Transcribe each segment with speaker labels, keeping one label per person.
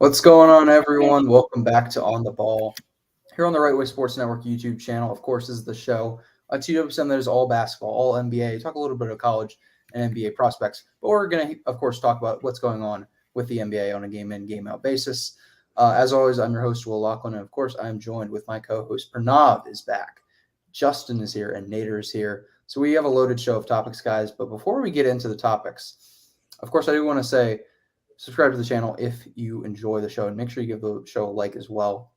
Speaker 1: What's going on, everyone? Welcome back to On the Ball here on the Right Way Sports Network YouTube channel. Of course, this is the show on TWSN that is all basketball, all NBA. Talk a little bit of college and NBA prospects, but we're going to, of course, talk about what's going on with the NBA on a game in, game out basis. As always, I'm your host, Will Lachlan, and of course, I'm joined with my co-host, Pranav is back. Justin is here, and Nader is here. So we have a loaded show of topics, guys. But before we get into the topics, of course, I do want to say, subscribe to the channel if you enjoy the show, and make sure you give the show a like as well.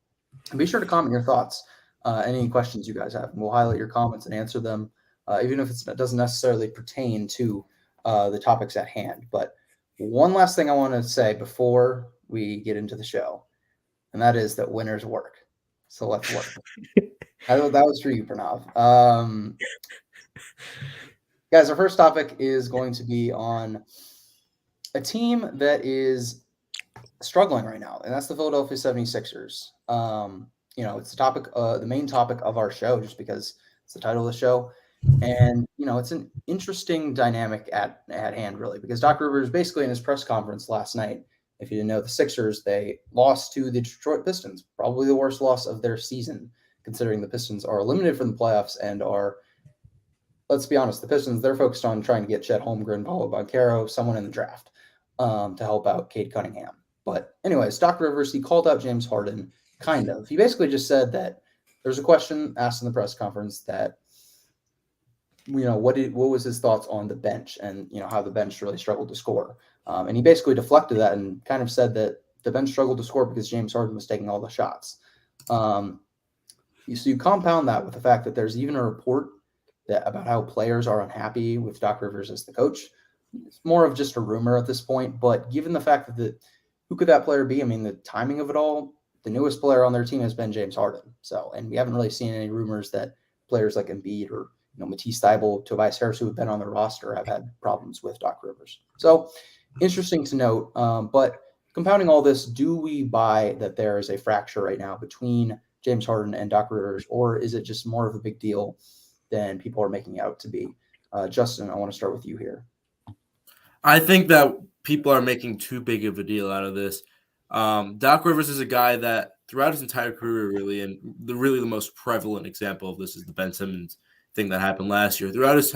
Speaker 1: And be sure to comment your thoughts, any questions you guys have. And we'll highlight your comments and answer them, even if it doesn't necessarily pertain to the topics at hand. But one last thing I want to say before we get into the show, and that is that winners work. So let's work. That was for you, Pranav. Guys, our first topic is going to be on a team that is struggling right now, and that's the Philadelphia 76ers. It's the topic, the main topic of our show, just because it's the title of the show. And, it's an interesting dynamic at hand, really, because Doc Rivers basically in his press conference last night, if you didn't know, the Sixers, they lost to the Detroit Pistons, probably the worst loss of their season, considering the Pistons are eliminated from the playoffs and are, let's be honest, the Pistons, they're focused on trying to get Chet Holmgren, Paolo Banchero, someone in the draft to help out Cade Cunningham. But anyways, Doc Rivers, he called out James Harden, kind of. He basically just said that there's a question asked in the press conference that, what was his thoughts on the bench and, how the bench really struggled to score. And he basically deflected that and kind of said that the bench struggled to score because James Harden was taking all the shots. So you compound that with the fact that there's even a report about how players are unhappy with Doc Rivers as the coach. It's more of just a rumor at this point, but given the fact that who could that player be? I mean, the timing of it all, the newest player on their team has been James Harden. So, and we haven't really seen any rumors that players like Embiid or, Matisse Thybulle, Tobias Harris, who have been on their roster, have had problems with Doc Rivers. So interesting to note. But compounding all this, do we buy that there is a fracture right now between James Harden and Doc Rivers, or is it just more of a big deal than people are making it out to be? Justin, I want to start with you here.
Speaker 2: I think that people are making too big of a deal out of this. Doc Rivers is a guy that throughout his entire career, really, and the most prevalent example of this is the Ben Simmons thing that happened last year. Throughout his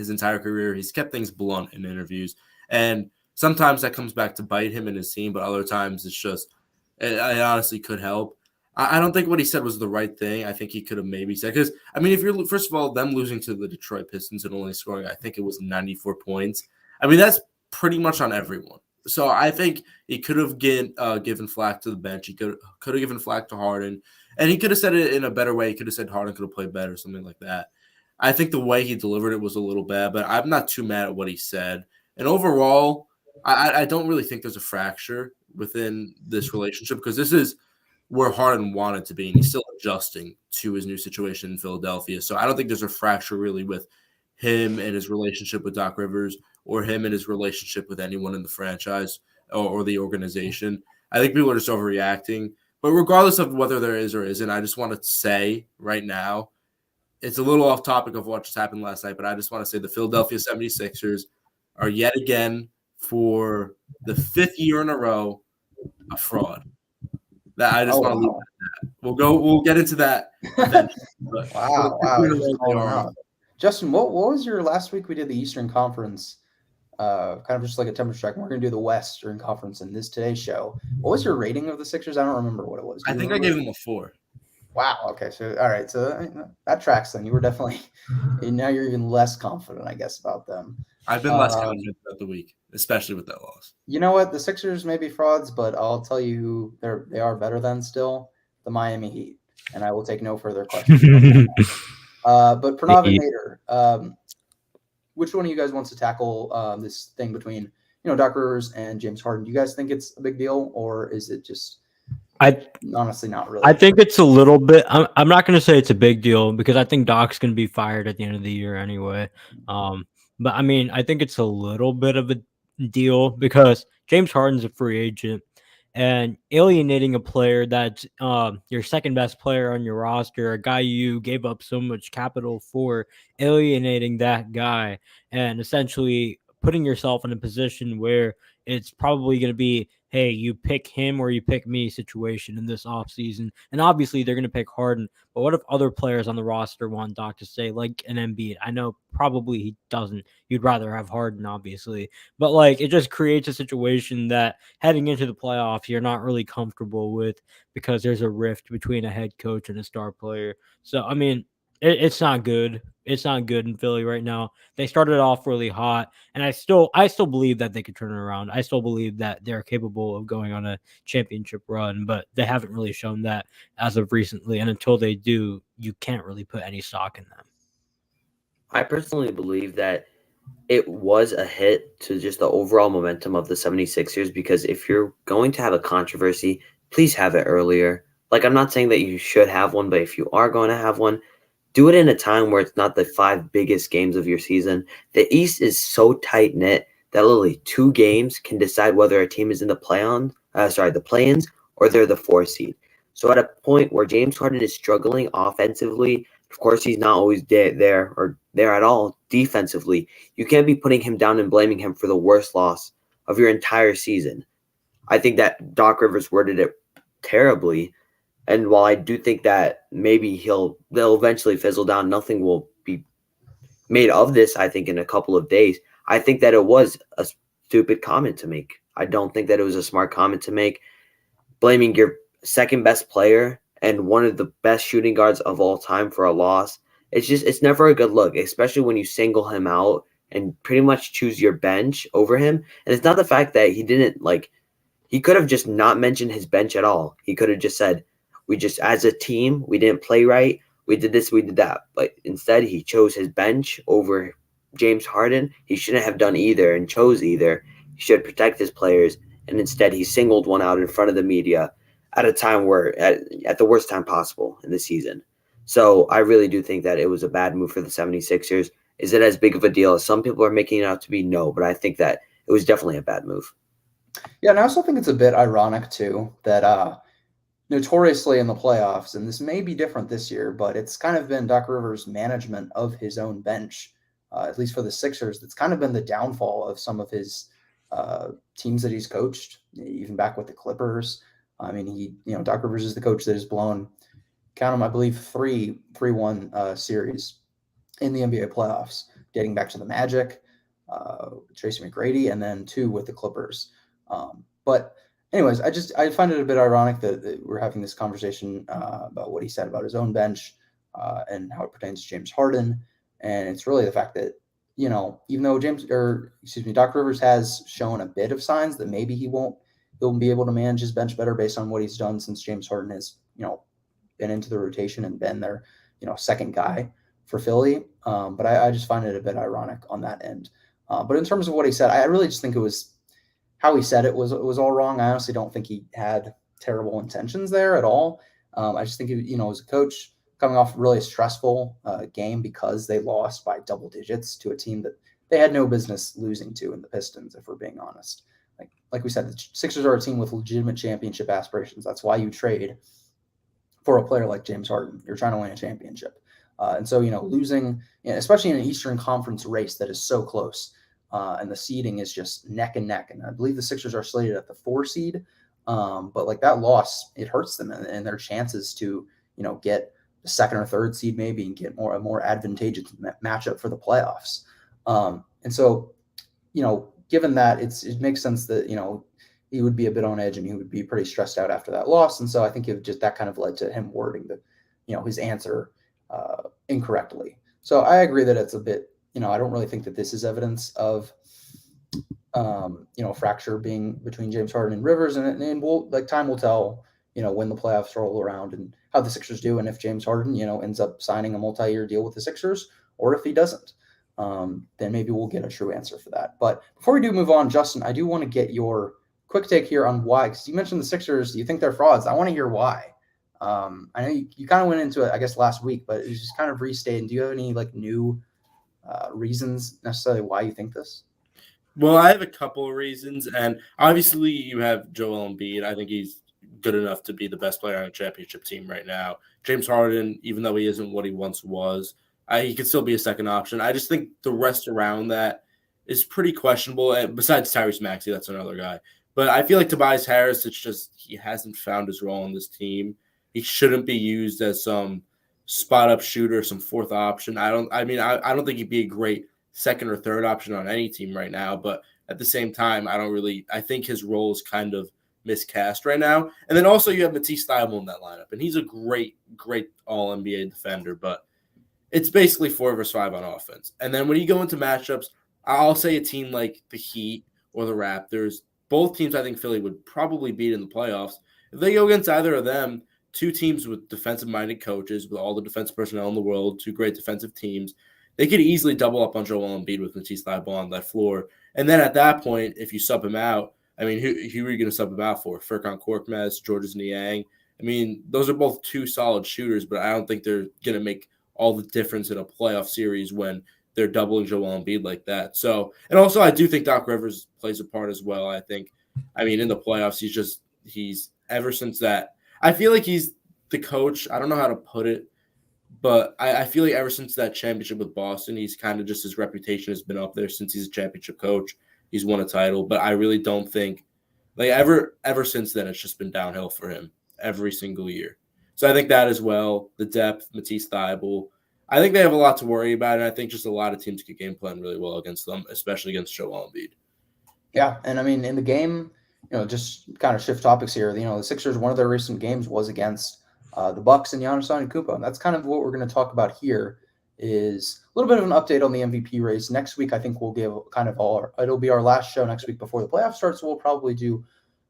Speaker 2: entire career, he's kept things blunt in interviews. And sometimes that comes back to bite him and his team, but other times it's just, it honestly could help. I don't think what he said was the right thing. I think he could have maybe said, because, if you're, first of all, them losing to the Detroit Pistons and only scoring, I think it was 94 points. That's pretty much on everyone. So I think he could have given flack to the bench. He could have given flack to Harden. And he could have said it in a better way. He could have said Harden could have played better, something like that. I think the way he delivered it was a little bad, but I'm not too mad at what he said. And overall, I don't really think there's a fracture within this relationship, because this is where Harden wanted to be, and he's still adjusting to his new situation in Philadelphia. So I don't think there's a fracture really with him and his relationship with Doc Rivers, or him and his relationship with anyone in the franchise or the organization. I think people are just overreacting. But regardless of whether there is or isn't, I just want to say right now, it's a little off topic of what just happened last night, but I just want to say the Philadelphia 76ers are yet again, for the fifth year in a row, a fraud. That I just want to leave it at that. We'll get into that eventually.
Speaker 1: Wow. Justin, what was your last week? We did the Eastern Conference, kind of just like a temperature check. We're going to do the Western Conference in today's show. What was your rating of the Sixers? I don't remember what it was.
Speaker 2: I think I gave them a 4.
Speaker 1: Wow. Okay. So, all right. So that tracks then. You were definitely, now you're even less confident, I guess, about them.
Speaker 2: I've been less confident throughout the week, especially with that loss.
Speaker 1: You know what? The Sixers may be frauds, but I'll tell you who they are better than still, the Miami Heat. And I will take no further questions. But Pranav and Nader, which one of you guys wants to tackle this thing between, Doc Rivers and James Harden? Do you guys think it's a big deal, or is it just honestly not really?
Speaker 3: I think it's a little bit. I'm not going to say it's a big deal, because I think Doc's going to be fired at the end of the year anyway. But I think it's a little bit of a deal, because James Harden's a free agent, and alienating a player that's your second best player on your roster, a guy you gave up so much capital for, alienating that guy and essentially putting yourself in a position where it's probably going to be, hey, you pick him or you pick me situation in this offseason. And obviously they're going to pick Harden. But what if other players on the roster want Doc to stay, like an Embiid? I know probably he doesn't. You'd rather have Harden, obviously. But like it just creates a situation that heading into the playoffs, you're not really comfortable with because there's a rift between a head coach and a star player. So, I mean, it's not good. It's not good in Philly right now. They started off really hot, and I still believe that they could turn it around. I still believe that they're capable of going on a championship run, but they haven't really shown that as of recently. And until they do, you can't really put any stock in them.
Speaker 4: I personally believe that it was a hit to just the overall momentum of the 76ers, because if you're going to have a controversy, please have it earlier. Like, I'm not saying that you should have one, but if you are going to have one, do it in a time where it's not the 5 biggest games of your season. The East is so tight-knit that literally 2 games can decide whether a team is in the the play-ins, or they're the 4 seed. So at a point where James Harden is struggling offensively, of course he's not always there at all defensively, you can't be putting him down and blaming him for the worst loss of your entire season. I think that Doc Rivers worded it terribly. And while I do think that maybe they'll eventually fizzle down, nothing will be made of this, I think, in a couple of days. I think that it was a stupid comment to make. I don't think that it was a smart comment to make. Blaming your second best player and one of the best shooting guards of all time for a loss, it's never a good look, especially when you single him out and pretty much choose your bench over him. And it's not the fact that he could have just not mentioned his bench at all. He could have just said, as a team, we didn't play right. We did this, we did that. But instead, he chose his bench over James Harden. He shouldn't have done either and chose either. He should protect his players. And instead, he singled one out in front of the media at a time at the worst time possible in the season. So I really do think that it was a bad move for the 76ers. Is it as big of a deal as some people are making it out to be? No, but I think that it was definitely a bad move.
Speaker 1: Yeah, and I also think it's a bit ironic, too, that notoriously in the playoffs, and this may be different this year, but it's kind of been Doc Rivers' management of his own bench, at least for the Sixers, that's kind of been the downfall of some of his teams that he's coached, even back with the Clippers. I mean, Doc Rivers is the coach that has blown, count them, I believe, 3-1 series in the NBA playoffs, dating back to the Magic, Tracy McGrady, and then 2 with the Clippers. But anyways, I find it a bit ironic that we're having this conversation about what he said about his own bench and how it pertains to James Harden. And it's really the fact that, even though Doc Rivers has shown a bit of signs that maybe he'll be able to manage his bench better based on what he's done since James Harden has, been into the rotation and been their, second guy for Philly. But I just find it a bit ironic on that end. But in terms of what he said, I really just think it was how he said it was all wrong. I honestly don't think he had terrible intentions there at all. I just think, as a coach coming off really a stressful game because they lost by double digits to a team that they had no business losing to in the Pistons, if we're being honest. Like we said, the Sixers are a team with legitimate championship aspirations. That's why you trade for a player like James Harden. You're trying to win a championship. And so, losing, especially in an Eastern Conference race that is so close, and the seeding is just neck and neck. And I believe the Sixers are slated at the 4 seed. But like that loss, it hurts them and their chances to, get the 2nd or 3rd seed maybe and get a more advantageous matchup for the playoffs. And so, given that, it makes sense that, he would be a bit on edge and he would be pretty stressed out after that loss. And so I think that kind of led to him wording his answer incorrectly. So I agree that it's a bit, I don't really think that this is evidence of, fracture being between James Harden and Rivers, and time will tell, when the playoffs roll around and how the Sixers do, and if James Harden, ends up signing a multi-year deal with the Sixers, or if he doesn't, then maybe we'll get a true answer for that. But before we do move on, Justin, I do want to get your quick take here on why, because you mentioned the Sixers, you think they're frauds. I want to hear why. I know you kind of went into it, I guess, last week, but it was just kind of restated. Do you have any new reasons necessarily why you think this?
Speaker 2: Well, I have a couple of reasons, and obviously you have Joel Embiid. I think he's good enough to be the best player on a championship team right now. James Harden, even though he isn't what he once was, he could still be a second option. I just think the rest around that is pretty questionable. And besides Tyrese Maxey, that's another guy. But I feel like Tobias Harris, it's just he hasn't found his role on this team. He shouldn't be used as some spot up shooter, some fourth option. I don't think he'd be a great second or third option on any team right now. But at the same time, I think his role is kind of miscast right now. And then also you have Matisse Thybulle in that lineup, and he's a great, great all NBA defender, but it's basically 4 versus 5 on offense. And then when you go into matchups, I'll say a team like the Heat or the Raptors, both teams I think Philly would probably beat in the playoffs. If they go against either of them, 2 teams with defensive-minded coaches, with all the defensive personnel in the world, 2 great defensive teams, they could easily double up on Joel Embiid with Matisse Thybulle on that floor. And then at that point, if you sub him out, I mean, who are you going to sub him out for? Furkan Korkmaz, Georges Niang. I mean, those are both 2 solid shooters, but I don't think they're going to make all the difference in a playoff series when they're doubling Joel Embiid like that. So, and also I do think Doc Rivers plays a part as well. I mean, in the playoffs, he's ever since that, I feel like he's the coach. I don't know how to put it, but I feel like ever since that championship with Boston, he's kind of just his reputation has been up there since he's a championship coach. He's won a title, but I really don't think like ever since then, it's just been downhill for him every single year. So I think that as well, the depth, Matisse Thybulle, I think they have a lot to worry about, and I think just a lot of teams could game plan really well against them, especially against Joel Embiid.
Speaker 1: Yeah, and I mean, in the game, just kind of shift topics here. The Sixers, one of their recent games was against the Bucks and Giannis Antetokounmpo. And that's kind of what we're going to talk about here is a little bit of an update on the MVP race. Next week, I think we'll give kind of it'll be our last show next week before the playoffs start, so we'll probably do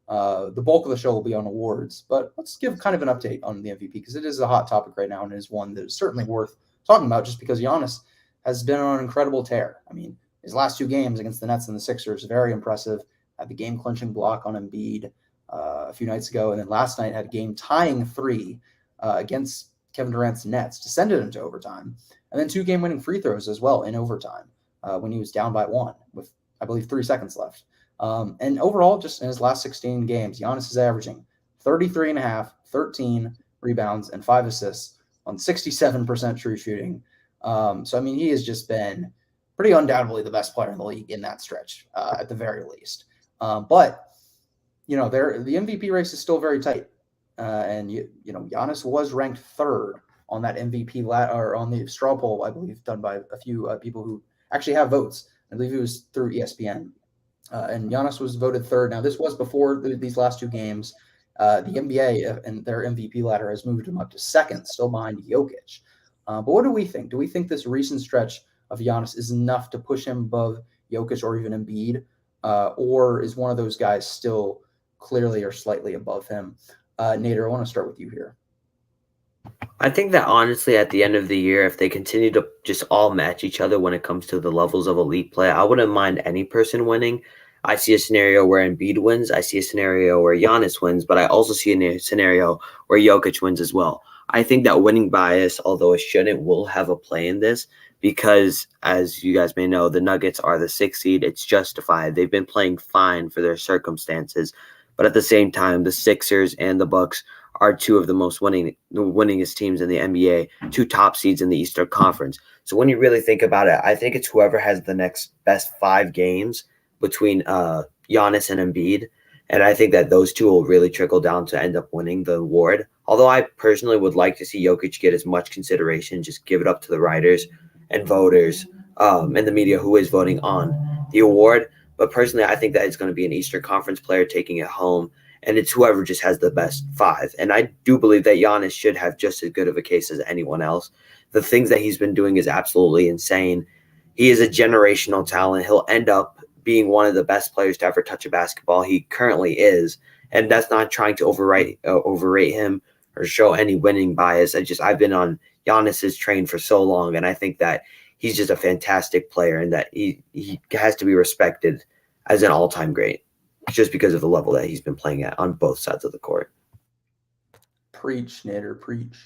Speaker 1: the bulk of the show will be on awards. But let's give kind of an update on the MVP because it is a hot topic right now and it is one that is certainly worth talking about just because Giannis has been on an incredible tear. I mean, his last 2 games against the Nets and the Sixers, very impressive. Had the game-clinching block on Embiid a few nights ago, and then last night had a game-tying 3 against Kevin Durant's Nets to send it into overtime, and then 2 game-winning free throws as well in overtime when he was down by 1 with, I believe, 3 seconds left. And overall, just in his last 16 games, Giannis is averaging 33.5, 13 rebounds, and 5 assists on 67% true shooting. So, I mean, he has just been pretty undoubtedly the best player in the league in that stretch, at the very least. But, the MVP race is still very tight. And, Giannis was ranked 3rd on that MVP or on the straw poll, I believe, done by a few people who actually have votes. I believe it was through ESPN. And Giannis was voted 3rd. Now, this was before these last 2 games. The NBA and their MVP ladder has moved him up to 2nd, still behind Jokic. But what do we think? Do we think this recent stretch of Giannis is enough to push him above Jokic or even Embiid? Or is one of those guys still clearly or slightly above him? Nader, I want to start with you here.
Speaker 4: I think that honestly, at the end of the year, if they continue to just all match each other when it comes to the levels of elite play, I wouldn't mind any person winning. I see a scenario where Embiid wins. I see a scenario where Giannis wins, but I also see a scenario where Jokic wins as well. I think that winning bias, although it shouldn't, will have a play in this because, as you guys may know, the Nuggets are the 6th seed. It's justified. They've been playing fine for their circumstances. But at the same time, the Sixers and the Bucks are 2 of the most winningest teams in the NBA, 2 top seeds in the Eastern Conference. So when you really think about it, I think it's whoever has the next best 5 games between Giannis and Embiid. And I think that those 2 will really trickle down to end up winning the award. Although I personally would like to see Jokic get as much consideration, just give it up to the writers and voters and the media who is voting on the award. But personally, I think that it's going to be an Eastern Conference player taking it home. And it's whoever just has the best 5. And I do believe that Giannis should have just as good of a case as anyone else. The things that he's been doing is absolutely insane. He is a generational talent. He'll end up being one of the best players to ever touch a basketball. He currently is. And that's not trying to overrate him or show any winning bias. I've been on Giannis's train for so long, and I think that he's just a fantastic player and that he has to be respected as an all-time great just because of the level that he's been playing at on both sides of the court.
Speaker 1: Preach, Nader, preach.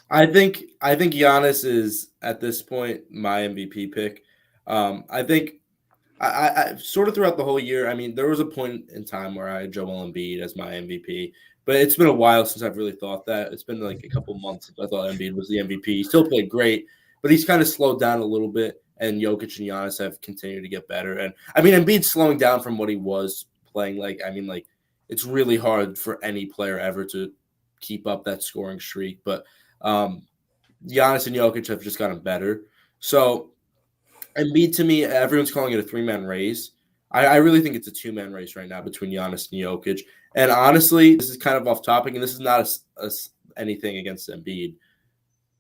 Speaker 2: I think Giannis is at this point my MVP pick. I think I sort of throughout the whole year. I mean, there was a point in time where I had Joel Embiid as my MVP, but it's been a while since I've really thought that. It's been like a couple months since I thought Embiid was the MVP. He still played great, but he's kind of slowed down a little bit, and Jokic and Giannis have continued to get better. And I mean, Embiid's slowing down from what he was playing like. I mean, like, it's really hard for any player ever to keep up that scoring streak, but Giannis and Jokic have just gotten better. So Embiid, to me, everyone's calling it a 3-man race. I really think it's a 2-man race right now between Giannis and Jokic. And honestly, this is kind of off topic, and this is not anything against Embiid,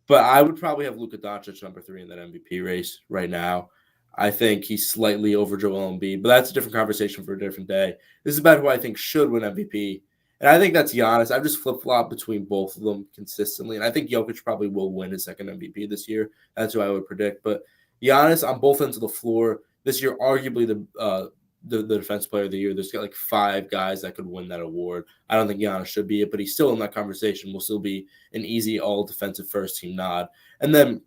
Speaker 2: but I would probably have Luka Doncic number 3 in that MVP race right now. I think he's slightly over Joel Embiid, but that's a different conversation for a different day. This is about who I think should win MVP, and I think that's Giannis. I've just flip-flopped between both of them consistently, and I think Jokic probably will win his second MVP this year. That's who I would predict. But Giannis on both ends of the floor this year, arguably the defense player of the year. There's got like 5 guys that could win that award. I don't think Giannis should be it, but he's still in that conversation. Will still be an easy all defensive first team nod. And then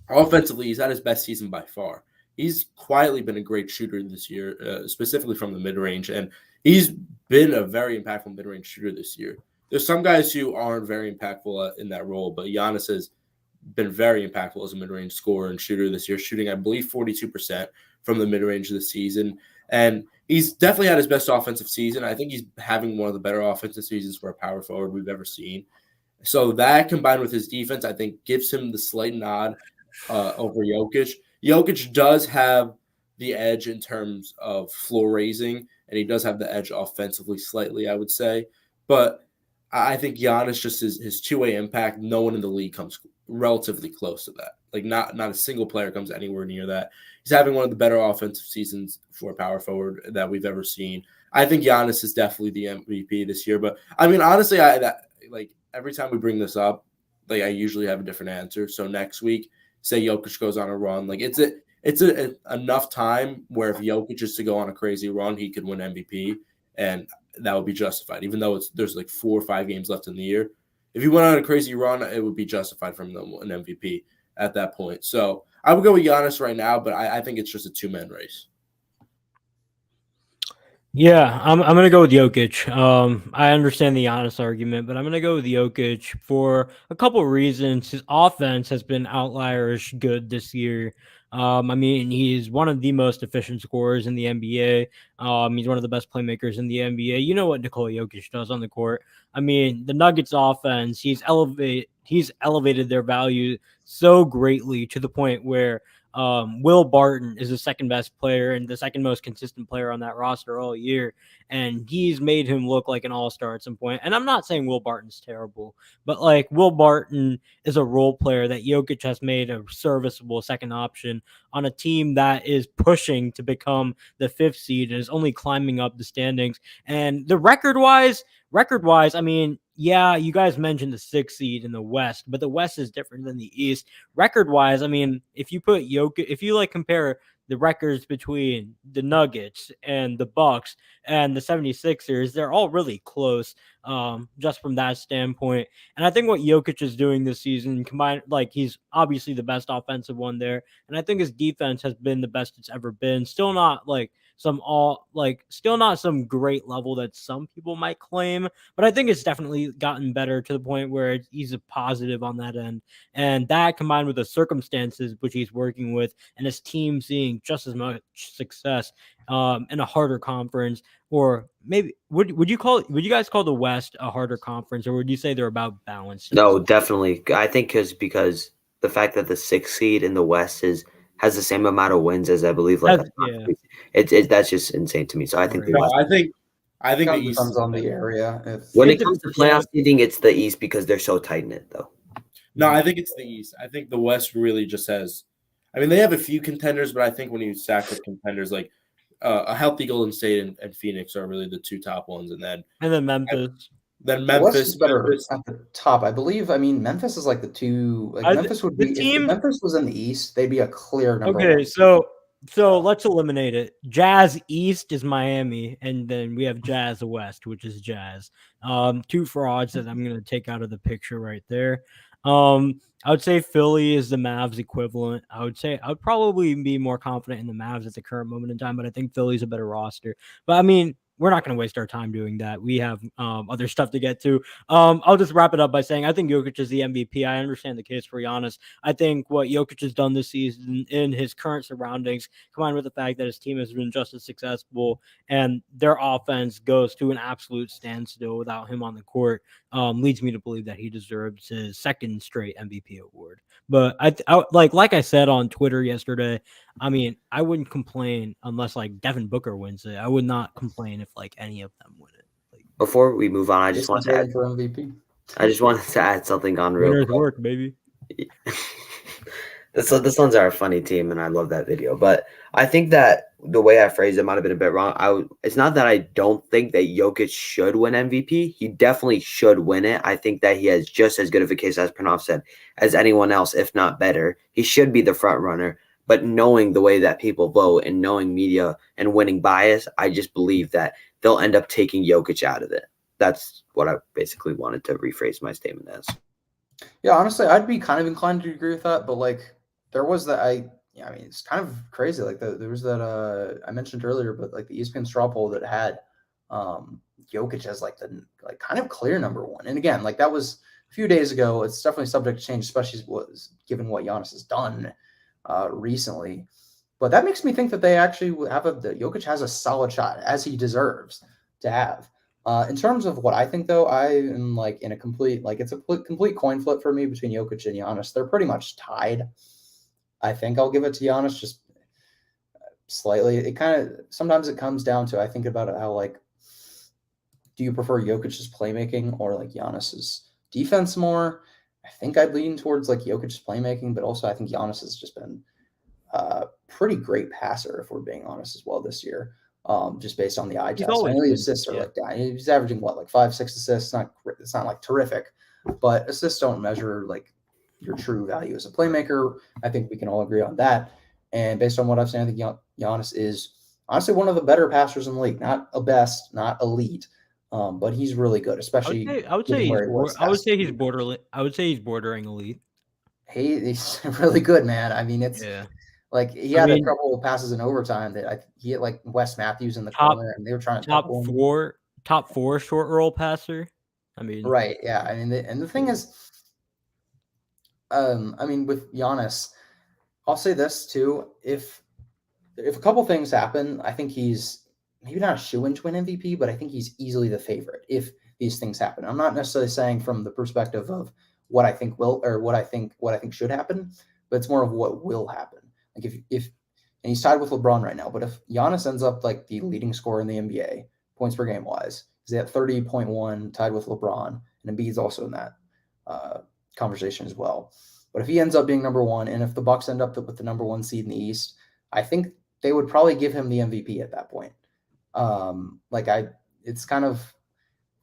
Speaker 2: offensively, he's had his best season by far. He's quietly been a great shooter this year, specifically from the mid-range, and he's been a very impactful mid-range shooter this year. There's some guys who aren't very impactful in that role, but Giannis has been very impactful as a mid-range scorer and shooter this year, shooting, I believe, 42% from the mid-range of the season. And he's definitely had his best offensive season. I think he's having one of the better offensive seasons for a power forward we've ever seen. So that, combined with his defense, I think gives him the slight nod over Jokic. Jokic does have the edge in terms of floor raising, and he does have the edge offensively slightly, I would say. But I think Giannis, just his two-way impact, no one in the league comes relatively close to that. Like, not a single player comes anywhere near that. He's having one of the better offensive seasons for a power forward that we've ever seen. I think Giannis is definitely the MVP this year. But, I mean, honestly, every time we bring this up, like, I usually have a different answer. So next week, say Jokic goes on a run. Like, it's enough time where if Jokic is to go on a crazy run, he could win MVP, and that would be justified, even though there's like 4 or 5 games left in the year. If he went on a crazy run, it would be justified for him to win an MVP at that point. So I would go with Giannis right now, but I think it's just a 2-man race.
Speaker 3: Yeah, I'm gonna go with Jokic. I understand the Giannis argument, but I'm gonna go with Jokic for a couple of reasons. His offense has been outlierish good this year. I mean, he's one of the most efficient scorers in the NBA. He's one of the best playmakers in the NBA. You know what Nikola Jokic does on the court. I mean, the Nuggets offense, he's elevated their value so greatly to the point where Will Barton is the second best player and the second most consistent player on that roster all year. And he's made him look like an all-star at some point. And I'm not saying Will Barton's terrible, but like Will Barton is a role player that Jokic has made a serviceable second option on a team that is pushing to become the 5th seed and is only climbing up the standings. And the record-wise, I mean, yeah, you guys mentioned the 6th seed in the West, but the West is different than the East. Record-wise, I mean, if you put Jokic, if you like compare the records between the Nuggets and the Bucks and the 76ers, they're all really close, just from that standpoint. And I think what Jokic is doing this season, combined, like, he's obviously the best offensive one there, and I think his defense has been the best it's ever been. Still not some great level that some people might claim, but I think it's definitely gotten better to the point where he's a positive on that end. And that, combined with the circumstances which he's working with and his team seeing just as much success in a harder conference, or maybe would you guys call the West a harder conference, or would you say they're about balance?
Speaker 4: No, definitely. I think because the fact that the 6th seed in the West has the same amount of wins as, I believe, like that's just insane to me. So I think the West.
Speaker 2: I think
Speaker 1: it
Speaker 2: the East
Speaker 1: depends on the area.
Speaker 4: When it comes to playoff seeding, it's the East because they're so tight knit, though.
Speaker 2: No, I think it's the East. I think the West really just has. I mean, they have a few contenders, but I think when you stack with contenders, like a healthy Golden State and Phoenix are really the 2 top ones, and then
Speaker 3: Memphis.
Speaker 2: Then Memphis
Speaker 1: is better at the top, I believe. I mean, Memphis is like the 2. Like Memphis would be if Memphis was in the East, they'd be a clear number 1.
Speaker 3: Okay, so let's eliminate it. Jazz East is Miami, and then we have Jazz West, which is Jazz. 2 frauds that I'm gonna take out of the picture right there. I would say Philly is the Mavs equivalent. I would probably be more confident in the Mavs at the current moment in time, but I think Philly's a better roster. But I mean, we're not going to waste our time doing that. We have other stuff to get to. I'll just wrap it up by saying I think Jokic is the MVP. I understand the case for Giannis. I think what Jokic has done this season in his current surroundings, combined with the fact that his team has been just as successful and their offense goes to an absolute standstill without him on the court, leads me to believe that he deserves his second straight MVP award. But like I said on Twitter yesterday, I mean, I wouldn't complain unless like Devin Booker wins it. I would not complain if like any of them win it. Like,
Speaker 4: Before we move on, I just
Speaker 1: Jason's
Speaker 4: wanted to
Speaker 1: voting
Speaker 4: add,
Speaker 1: for MVP.
Speaker 4: I just wanted to add something on real
Speaker 3: winner's
Speaker 4: quick.
Speaker 3: work, baby.
Speaker 4: This one's our funny team, and I love that video. But I think that the way I phrased it might have been a bit wrong. It's not that I don't think that Jokic should win MVP. He definitely should win it. I think that he has just as good of a case, as Pranav said, as anyone else, if not better. He should be the front runner. But knowing the way that people vote and knowing media and winning bias, I just believe that they'll end up taking Jokic out of it. That's what I basically wanted to rephrase my statement as.
Speaker 1: Yeah, honestly, I'd be kind of inclined to agree with that, but like there was that I mean, it's kind of crazy. Like there was that I mentioned earlier, but like the ESPN straw poll that had Jokic as like the kind of clear number one. And again, like that was a few days ago. It's definitely subject to change, especially given what Giannis has done recently. But that makes me think that they actually have Jokic has a solid shot, as he deserves to have. In terms of what I think, though, I am like in a complete it's a complete coin flip for me between Jokic and Giannis. They're pretty much tied. I think I'll give it to Giannis just slightly. It kind of sometimes it comes down to I think about it how like do you prefer Jokic's playmaking or like Giannis's defense more? I think I'd lean towards like Jokic's playmaking, but also I think Giannis has just been a pretty great passer if we're being honest as well this year. Just based on the eye test. I know the assists are like that. He's averaging what, like 5-6 assists. It's not like terrific, but assists don't measure like your true value as a playmaker. I think we can all agree on that. And based on what I've seen, I think Giannis is honestly one of the better passers in the league. Not a best, not elite, but he's really good, especially.
Speaker 3: I would say he's bordering elite.
Speaker 1: He's really good, man. I mean, it's.
Speaker 3: Yeah.
Speaker 1: Like he had a couple of passes in overtime that he hit like Wes Matthews in the corner, and they were trying to
Speaker 3: top four short roll passer. I mean,
Speaker 1: right? Yeah, I mean, and the thing is, I mean, with Giannis, I'll say this too: if a couple things happen, I think he's maybe not a shoo-in to win MVP, but I think he's easily the favorite if these things happen. I'm not necessarily saying from the perspective of what I think will or what I think should happen, but it's more of what will happen. Like if and he's tied with LeBron right now, but if Giannis ends up like the leading scorer in the NBA, points per game wise, he's at 30.1, tied with LeBron, and Embiid's also in that conversation as well. But if he ends up being number one, and if the Bucks end up with the number one seed in the East, I think they would probably give him the MVP at that point. It's kind of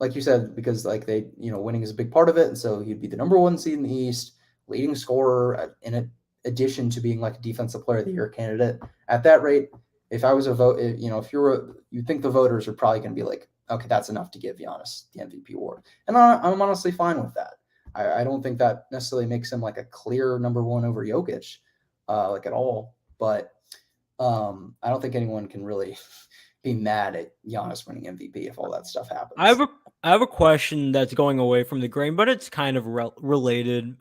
Speaker 1: like you said, because like they, winning is a big part of it, and so he'd be the number one seed in the East, leading scorer in it. Addition to being like a defensive player of the year candidate at that rate, if I was a vote, you think the voters are probably going to be like, okay, that's enough to give Giannis the MVP award. And I'm honestly fine with that. I don't think that necessarily makes him like a clear number one over Jokic, like at all. But I don't think anyone can really be mad at Giannis winning MVP if all that stuff happens.
Speaker 3: I have a question that's going away from the grain, but it's kind of related.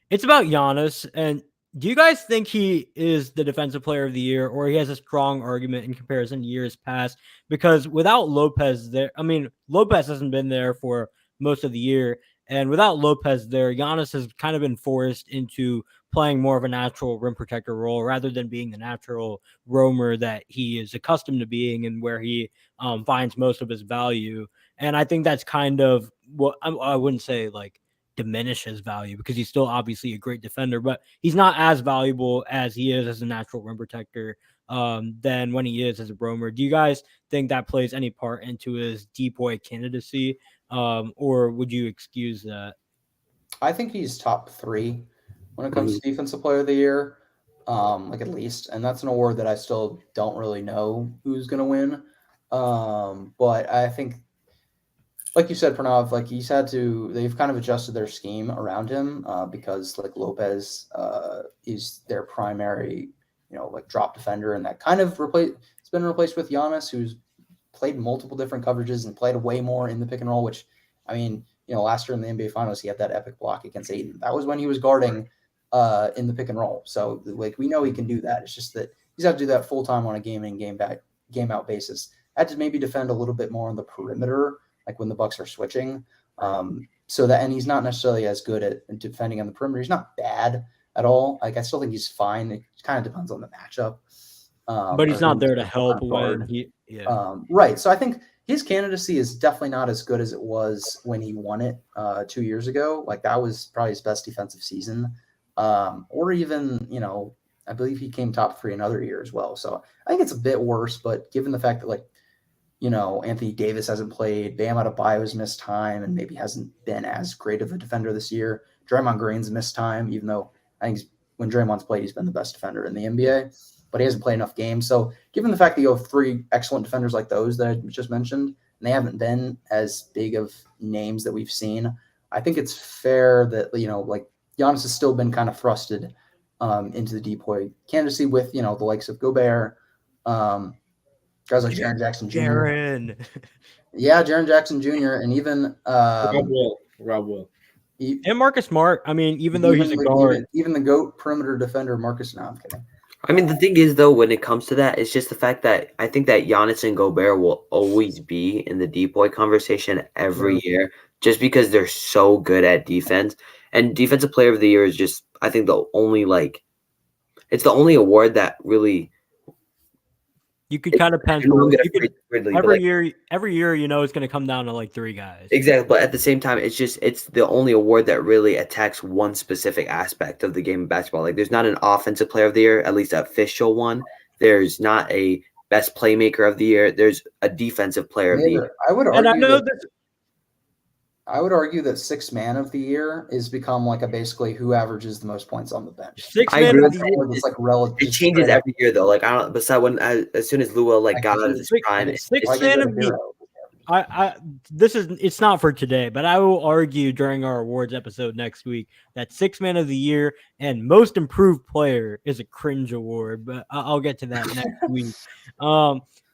Speaker 3: It's about Giannis, and do you guys think he is the defensive player of the year, or he has a strong argument in comparison to years past? Because without Lopez there, I mean, Lopez hasn't been there for most of the year, and without Lopez there, Giannis has kind of been forced into playing more of a natural rim protector role rather than being the natural roamer that he is accustomed to being and where he finds most of his value. And I think that's kind of what I wouldn't say like diminish his value because he's still obviously a great defender, but he's not as valuable as he is as a natural rim protector than when he is as a roamer. Do you guys think that plays any part into his deep boy candidacy, or would you excuse that?
Speaker 1: I think he's top 3 when it comes to defensive player of the year, like at least, and that's an award that I still don't really know who's going to win. But I think, like you said, Pranav, like they've kind of adjusted their scheme around him because like Lopez is their primary, like drop defender, and that kind of it's been replaced with Giannis, who's played multiple different coverages and played way more in the pick and roll, which, I mean, last year in the NBA Finals, he had that epic block against Ayton. That was when he was guarding in the pick and roll. So, like, we know he can do that. It's just that he's got to do that full-time on a game-in, game-out basis. Had to maybe defend a little bit more on the perimeter, like when the Bucks are switching. And he's not necessarily as good at defending on the perimeter. He's not bad at all. Like, I still think he's fine. It kind of depends on the matchup.
Speaker 3: But he's not there to help when
Speaker 1: right. So I think his candidacy is definitely not as good as it was when he won it 2 years ago. Like, that was probably his best defensive season. Or even, I believe he came top 3 another year as well. So I think it's a bit worse, but given the fact that, like, Anthony Davis hasn't played, Bam Adebayo's missed time and maybe hasn't been as great of a defender this year. Draymond Green's missed time, even though I think when Draymond's played, he's been the best defender in the NBA, but he hasn't played enough games. So given the fact that you have 3 excellent defenders like those that I just mentioned, and they haven't been as big of names that we've seen, I think it's fair that, like, Giannis has still been kind of thrusted into the depoy candidacy with, the likes of Gobert, guys like Jaren Jackson Jr. Jaren Jackson Jr. and even
Speaker 2: Rob Will.
Speaker 3: And Marcus Smart. I mean, even though he's a guard.
Speaker 1: Even the GOAT perimeter defender, Marcus. No, I'm kidding.
Speaker 4: I mean, the thing is, though, when it comes to that, it's just the fact that I think that Giannis and Gobert will always be in the depoy conversation every year just because they're so good at defense. And Defensive Player of the Year is just, I think, it's the only award that really –
Speaker 3: you could kind of pencil every year, it's going to come down to like 3 guys.
Speaker 4: Exactly. But at the same time, it's the only award that really attacks one specific aspect of the game of basketball. Like, there's not an Offensive Player of the Year, at least an official one. There's not a Best Playmaker of the Year. There's a Defensive Player of the Year.
Speaker 1: I would argue that Sixth Man of the Year is become like a basically who averages the most points on the bench.
Speaker 3: Sixth Man of the
Speaker 1: Year is like relative.
Speaker 4: It changes every year though. Like, I don't. Besides when as soon as Lua got out of his prime,
Speaker 3: Sixth Man of the Year. It's not for today, but I will argue during our awards episode next week that Sixth Man of the Year and Most Improved Player is a cringe award, but I'll get to that next week.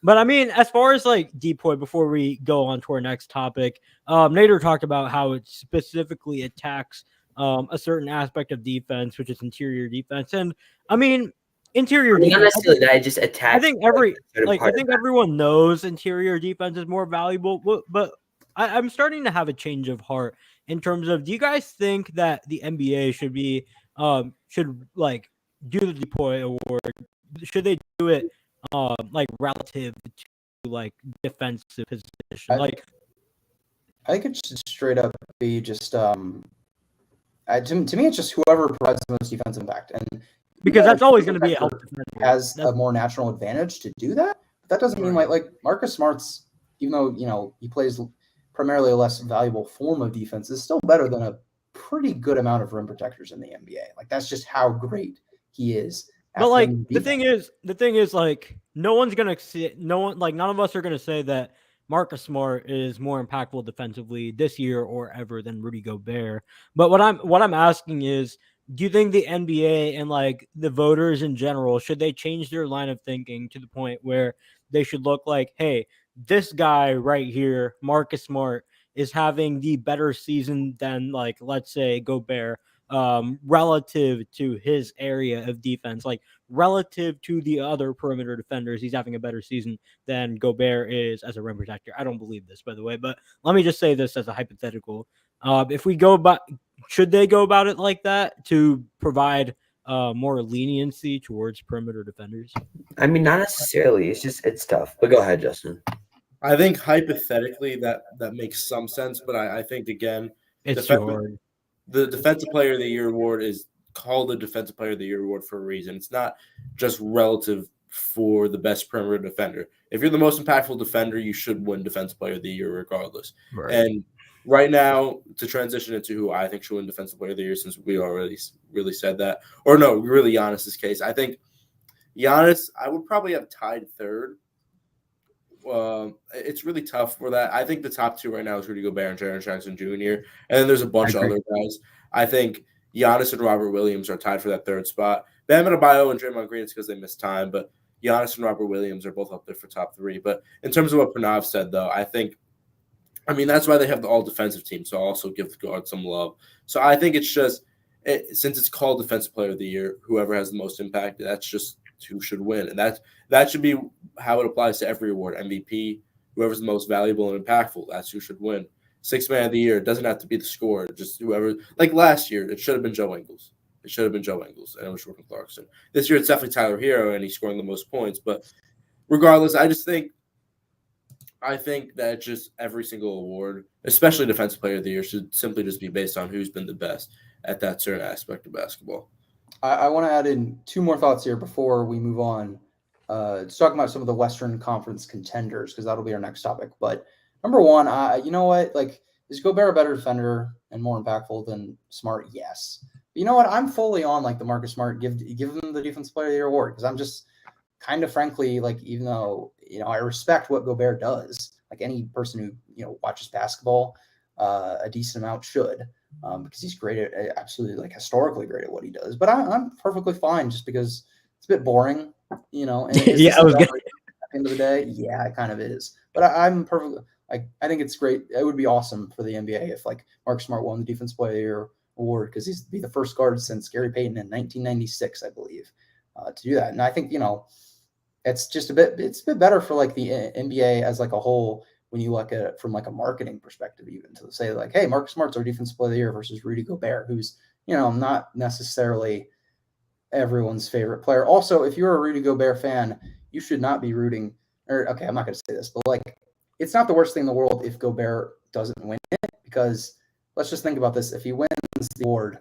Speaker 3: But I mean, as far as like depoy, before we go on to our next topic, Nader talked about how it specifically attacks a certain aspect of defense, which is interior defense. And I mean, interior defense,
Speaker 4: not necessarily that I just attack.
Speaker 3: I think everyone knows interior defense is more valuable, but I'm starting to have a change of heart in terms of, do you guys think that the NBA should be should like do the depoy award? Should they do it like relative to like defensive position?
Speaker 1: I think it should straight up be just to me it's just whoever provides the most defensive impact, and
Speaker 3: because that's always going to be
Speaker 1: has a more natural advantage to do that. But that doesn't mean like Marcus Smart's, even though he plays primarily a less valuable form of defense, is still better than a pretty good amount of rim protectors in the NBA. Like, that's just how great he is.
Speaker 3: But like the thing is like none of us are gonna say that Marcus Smart is more impactful defensively this year or ever than Rudy Gobert. But what I'm asking is, do you think the NBA and like the voters in general, should they change their line of thinking to the point where they should look like, hey, this guy right here, Marcus Smart, is having the better season than, like, let's say Gobert, relative to his area of defense, like relative to the other perimeter defenders, he's having a better season than Gobert is as a rim protector. I don't believe this, by the way, but let me just say this as a hypothetical. If we go about, should they go about it like that to provide more leniency towards perimeter defenders?
Speaker 4: I mean, not necessarily. It's tough. But go ahead, Justin.
Speaker 2: I think hypothetically that makes some sense, but I think, again,
Speaker 3: it's too hard.
Speaker 2: The Defensive Player of the Year award is called the Defensive Player of the Year award for a reason. It's not just relative for the best perimeter defender. If you're the most impactful defender, you should win Defensive Player of the Year regardless.
Speaker 3: Right.
Speaker 2: And right now, to transition into who I think should win Defensive Player of the Year, since we already really said that, or no, really Giannis's case, I think Giannis, I would probably have tied third. It's really tough for that. I think the top 2 right now is Rudy Gobert and Jaren Jackson Jr. And then there's a bunch of other guys. I think Giannis and Robert Williams are tied for that third spot. Bam Adebayo and Draymond Green, it's because they missed time. But Giannis and Robert Williams are both up there for top 3. But in terms of what Pranav said, though, that's why they have the all-defensive team, so I'll also give the guard some love. So I think it's just since it's called Defensive Player of the Year, whoever has the most impact, that's just who should win. And that should be how it applies to every award. MVP, whoever's the most valuable and impactful, that's who should win. Sixth Man of the Year, it doesn't have to be the scorer, just whoever. Like last year, it should have been Joe Ingles. And it was Jordan Clarkson. This year, it's definitely Tyler Hero, and he's scoring the most points. But regardless, I think that just every single award, especially Defensive Player of the Year, should simply just be based on who's been the best at that certain aspect of basketball.
Speaker 1: I want to add in 2 more thoughts here before we move on. Just talking about some of the Western Conference contenders, because that'll be our next topic. But number 1, you know what? Like, is Gobert a better defender and more impactful than Smart? Yes. But you know what? I'm fully on like the Marcus Smart. Give him the Defensive Player of the Year award, because I'm just kind of frankly, like, even though, I respect what Gobert does, like any person who, watches basketball a decent amount should, because he's great at absolutely, like, historically great at what he does. But I'm perfectly fine just because it's a bit boring, And
Speaker 3: Yeah, I was gonna.
Speaker 1: at the end of the day, yeah, it kind of is. But I'm perfectly, like, I think it's great. It would be awesome for the NBA if, like, Marcus Smart won the Defensive Player of the Year award, because he's be the first guard since Gary Payton in 1996, I believe, to do that. And I think, it's a bit better for like the NBA as like a whole when you look at it from like a marketing perspective, even to say like, hey, Marcus Smart's our Defensive Player of the Year versus Rudy Gobert, who's, not necessarily everyone's favorite player. Also, if you're a Rudy Gobert fan, you should not be rooting, okay, I'm not going to say this, but like, it's not the worst thing in the world if Gobert doesn't win it, because let's just think about this. If he wins the award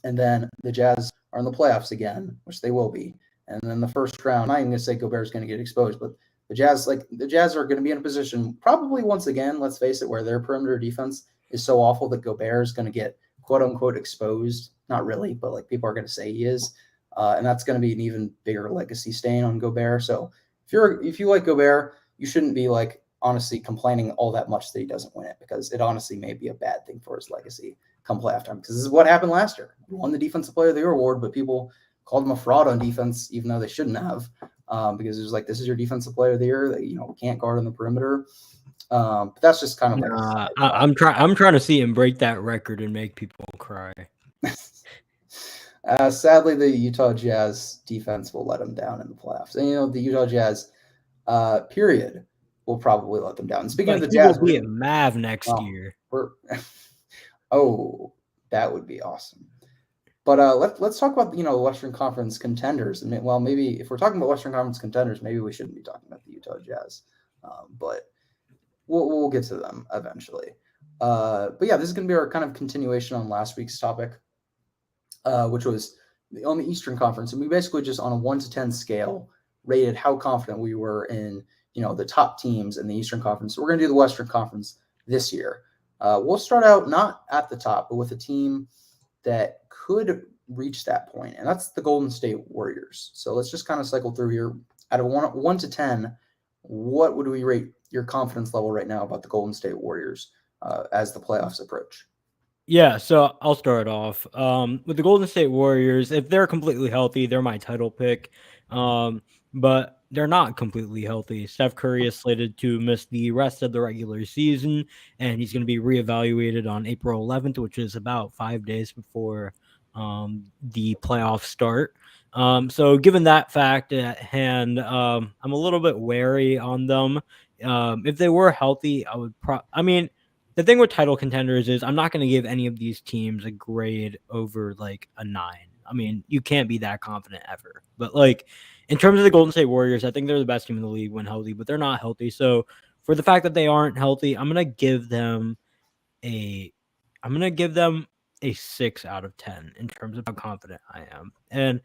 Speaker 1: and then the Jazz are in the playoffs again, which they will be, and then the first round, I'm not even going to say Gobert is going to get exposed, but the Jazz are going to be in a position, probably once again, let's face it, where their perimeter defense is so awful that Gobert is going to get quote unquote exposed. Not really, but like people are going to say he is. And that's going to be an even bigger legacy stain on Gobert. So if you like Gobert, you shouldn't be like honestly complaining all that much that he doesn't win it, because it honestly may be a bad thing for his legacy come playoff time. Because this is what happened last year. He won the Defensive Player of the Year award, but people called him a fraud on defense, even though they shouldn't have, because it was like, this is your Defensive Player of the Year that can't guard on the perimeter. But that's just kind of like
Speaker 3: I'm trying to see him break that record and make people cry.
Speaker 1: Sadly, the Utah Jazz defense will let them down in the playoffs, and the Utah Jazz period will probably let them down. And speaking of the Jazz,
Speaker 3: will be a Mav next year.
Speaker 1: Oh, that would be awesome. But let's talk about the Western Conference contenders. And well, maybe if we're talking about Western Conference contenders, maybe we shouldn't be talking about the Utah Jazz. But we'll get to them eventually. But yeah, this is going to be our kind of continuation on last week's topic, which was on the Eastern Conference, and we basically just on a 1 to 10 scale rated how confident we were in the top teams in the Eastern Conference. So we're going to do the Western Conference this year. We'll start out not at the top, but with a team that could reach that point, and that's the Golden State Warriors. So let's just kind of cycle through here. Out of 1 to 10, what would we rate your confidence level right now about the Golden State Warriors as the playoffs approach?
Speaker 3: Yeah, so I'll start off with the Golden State Warriors. If they're completely healthy, they're my title pick, but they're not completely healthy. Steph Curry is slated to miss the rest of the regular season, and he's going to be reevaluated on April 11th, which is about 5 days before the playoffs start. So given that fact at hand, I'm a little bit wary on them. If they were healthy, I would the thing with title contenders is I'm not going to give any of these teams a grade over like a 9. I mean, you can't be that confident ever. But like in terms of the Golden State Warriors, I think they're the best team in the league when healthy, but they're not healthy. So for the fact that they aren't healthy, I'm going to give them a 6 out of 10 in terms of how confident I am. And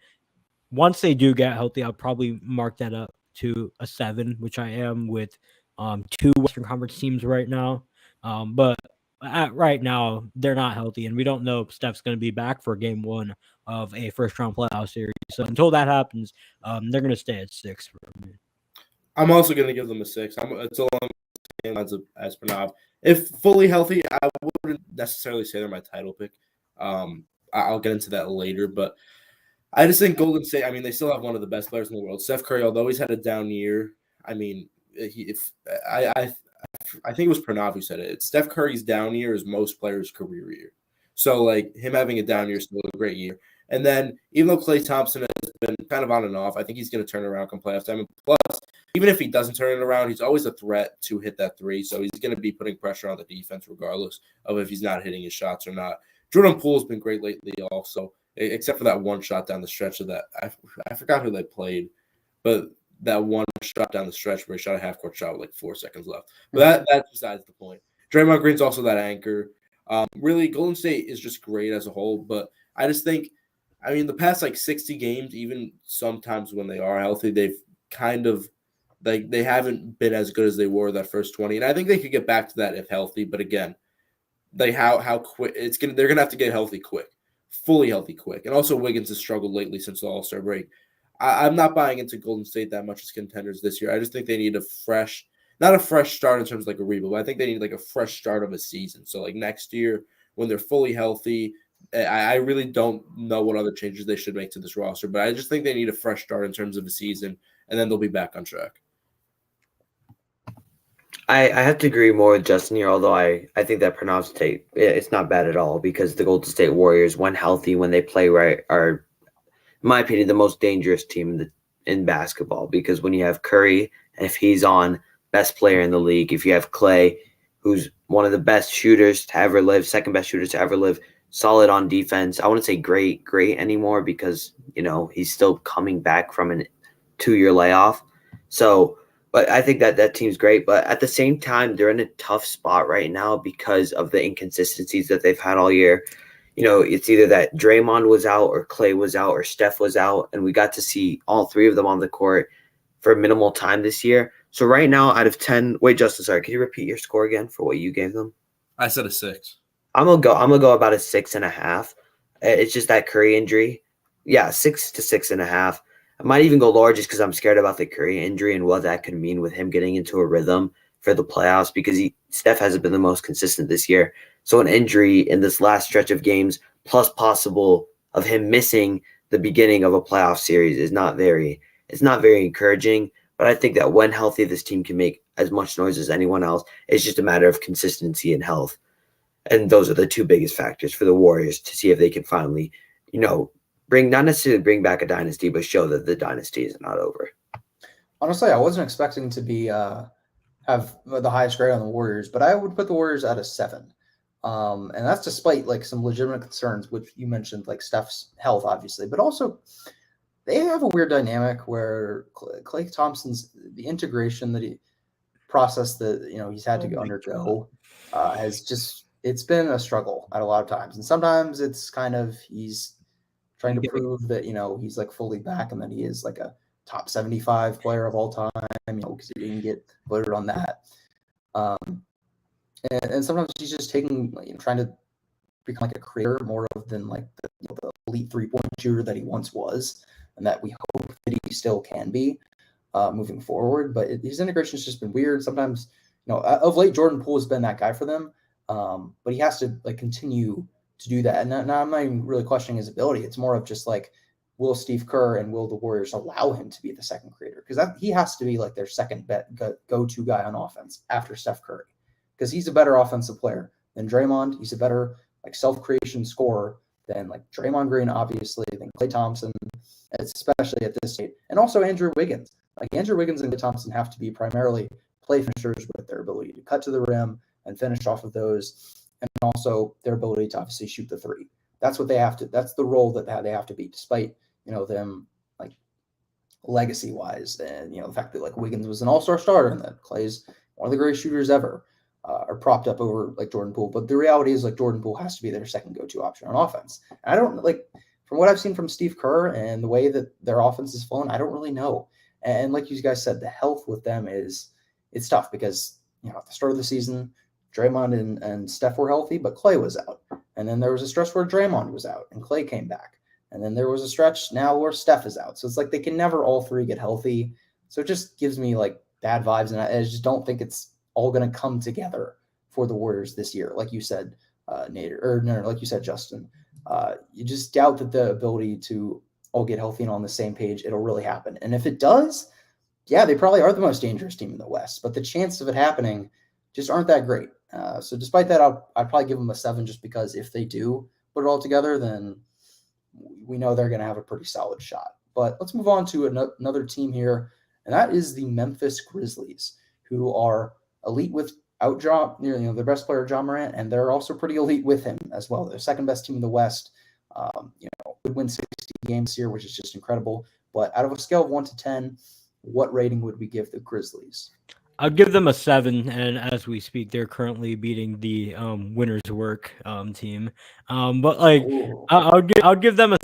Speaker 3: once they do get healthy, I'll probably mark that up to a 7, which I am with 2 Western Conference teams right now. But right now, they're not healthy, and we don't know if Steph's going to be back for game 1 of a first-round playoff series. So until that happens, they're going to stay at 6 for me.
Speaker 2: I'm also going to give them a 6. It's along the same lines as Pranav. If fully healthy, I wouldn't necessarily say they're my title pick. I'll get into that later, but I just think Golden State, I mean, they still have one of the best players in the world. Steph Curry, although he's had a down year, I mean, I think it was Pranav who said it. It's Steph Curry's down year is most players' career year. So, like, him having a down year is still a great year. And then, even though Klay Thompson has been kind of on and off, I think he's going to turn it around come playoff time. And plus, even if he doesn't turn it around, he's always a threat to hit that three. So, he's going to be putting pressure on the defense regardless of if he's not hitting his shots or not. Jordan Poole's been great lately also, except for that one shot down the stretch of that. I forgot who they played, but that one shot down the stretch where he shot a half-court shot with like 4 seconds left. But that's besides the point. Draymond Green's also that anchor. Really, Golden State is just great as a whole, but I just think, I mean, the past like 60 games, even sometimes when they are healthy, they've kind of like they haven't been as good as they were that first 20. And I think they could get back to that if healthy, but again, how quick they're gonna have to get healthy quick, fully healthy quick. And also Wiggins has struggled lately since the All-Star break. I'm not buying into Golden State that much as contenders this year. I just think they need not a fresh start in terms of like a rebuild, but I think they need like a fresh start of a season. So like next year when they're fully healthy, I really don't know what other changes they should make to this roster, but I just think they need a fresh start in terms of a season, and then they'll be back on track.
Speaker 4: I have to agree more with Justin here, although I think that Pranav's take, it's not bad at all because the Golden State Warriors, when healthy, when they play right, are, in my opinion, the most dangerous team in basketball because when you have Curry, and if he's on, best player in the league, if you have Klay, who's one of the best shooters to ever live, second best shooters to ever live, solid on defense. I wouldn't say great anymore because, he's still coming back from a 2-year layoff. So, but I think that team's great. But at the same time, they're in a tough spot right now because of the inconsistencies that they've had all year. It's either that Draymond was out or Klay was out or Steph was out. And we got to see all three of them on the court for minimal time this year. So right now, out of 10, wait, Justin, sorry, can you repeat your score again for what you gave them?
Speaker 2: I said a 6.
Speaker 4: I'm gonna go about a 6.5. It's just that Curry injury. Yeah, 6 to 6.5. I might even go lower just because I'm scared about the Curry injury and what that could mean with him getting into a rhythm for the playoffs because Steph hasn't been the most consistent this year. So an injury in this last stretch of games, plus possible of him missing the beginning of a playoff series, is not very encouraging. But I think that when healthy, this team can make as much noise as anyone else. It's just a matter of consistency and health. And those are the two biggest factors for the Warriors to see if they can finally, not necessarily bring back a dynasty, but show that the dynasty is not over.
Speaker 1: Honestly, I wasn't expecting to be have the highest grade on the Warriors, but I would put the Warriors at a 7. And that's despite like some legitimate concerns, which you mentioned, like Steph's health, obviously, but also they have a weird dynamic where Klay Thompson's the integration that he's had to undergo has just. It's been a struggle at a lot of times. And sometimes it's kind of he's trying to prove that, he's like fully back and that he is like a top 75 player of all time, because he didn't get voted on that. And sometimes he's just trying to become like a creator more than like the elite 3-point shooter that he once was and that we hope that he still can be moving forward. But his integration has just been weird. Sometimes, of late, Jordan Poole has been that guy for them. But he has to like continue to do that. And now I'm not even really questioning his ability. It's more of just like, will Steve Kerr and will the Warriors allow him to be the second creator? Because he has to be like their second go-to guy on offense after Steph Curry. Because he's a better offensive player than Draymond. He's a better like self-creation scorer than like Draymond Green, obviously, than Klay Thompson, especially at this state. And also Andrew Wiggins. Like Andrew Wiggins and Klay Thompson have to be primarily play finishers with their ability to cut to the rim and finish off of those, and also their ability to obviously shoot the three. That's what they have to. That's the role that they have to be, despite them like legacy wise, and the fact that like Wiggins was an all-star starter and that Klay's one of the greatest shooters ever, are propped up over like Jordan Poole. But the reality is like Jordan Poole has to be their second go-to option on offense. And I don't like from what I've seen from Steve Kerr and the way that their offense is flowing. I don't really know. And like you guys said, the health with them it's tough because at the start of the season, Draymond and Steph were healthy, but Klay was out. And then there was a stretch where Draymond was out and Klay came back. And then there was a stretch now where Steph is out. So it's like they can never all three get healthy. So it just gives me like bad vibes. And I just don't think it's all going to come together for the Warriors this year. Like you said, Nate, like you said, Justin, you just doubt that the ability to all get healthy and on the same page, it'll really happen. And if it does, yeah, they probably are the most dangerous team in the West, but the chances of it happening just aren't that great. So despite that, I'd probably give them a 7 just because if they do put it all together, then we know they're going to have a pretty solid shot. But let's move on to another team here, and that is the Memphis Grizzlies, who are elite without their best player, John Morant, and they're also pretty elite with him as well. They're second best team in the West. Would win 60 games here, which is just incredible. But out of a scale of 1 to 10, what rating would we give the Grizzlies?
Speaker 3: I'd give them a 7, and as we speak, they're currently beating the Winners Work team. But like, I'll give them a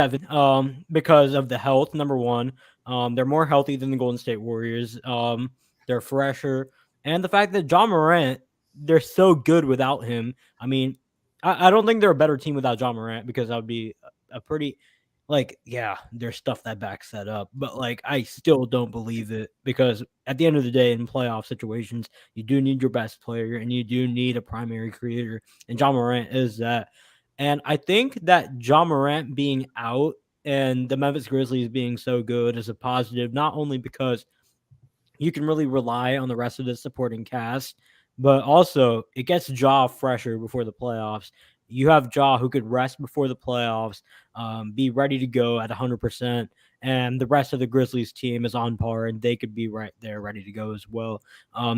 Speaker 3: 7 because of the health. Number one, they're more healthy than the Golden State Warriors. They're fresher, and the fact that John Morant, they're so good without him. I mean, I don't think they're a better team without John Morant because that would be a pretty. Like, yeah, there's stuff that backs that up, but like, I still don't believe it because at the end of the day, in playoff situations, you do need your best player and you do need a primary creator, and John Morant is that. And I think that John Morant being out and the Memphis Grizzlies being so good is a positive, not only because you can really rely on the rest of the supporting cast, but also it gets Ja fresher before the playoffs. You have Ja who could rest before the playoffs, be ready to go at 100%, and the rest of the Grizzlies team is on par, and they could be right there ready to go as well.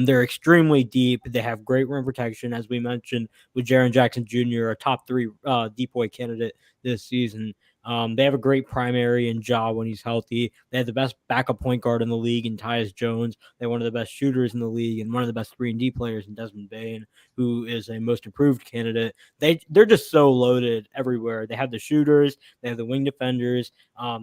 Speaker 3: They're extremely deep. They have great rim protection, as we mentioned, with Jaren Jackson Jr., a top 3 deep boy candidate this season. They have a great primary in Ja when he's healthy. They have the best backup point guard in the league in Tyus Jones. They're one of the best shooters in the league and one of the best 3-and-D players in Desmond Bane, who is a most improved candidate. They're just so loaded everywhere. They have the shooters, they have the wing defenders,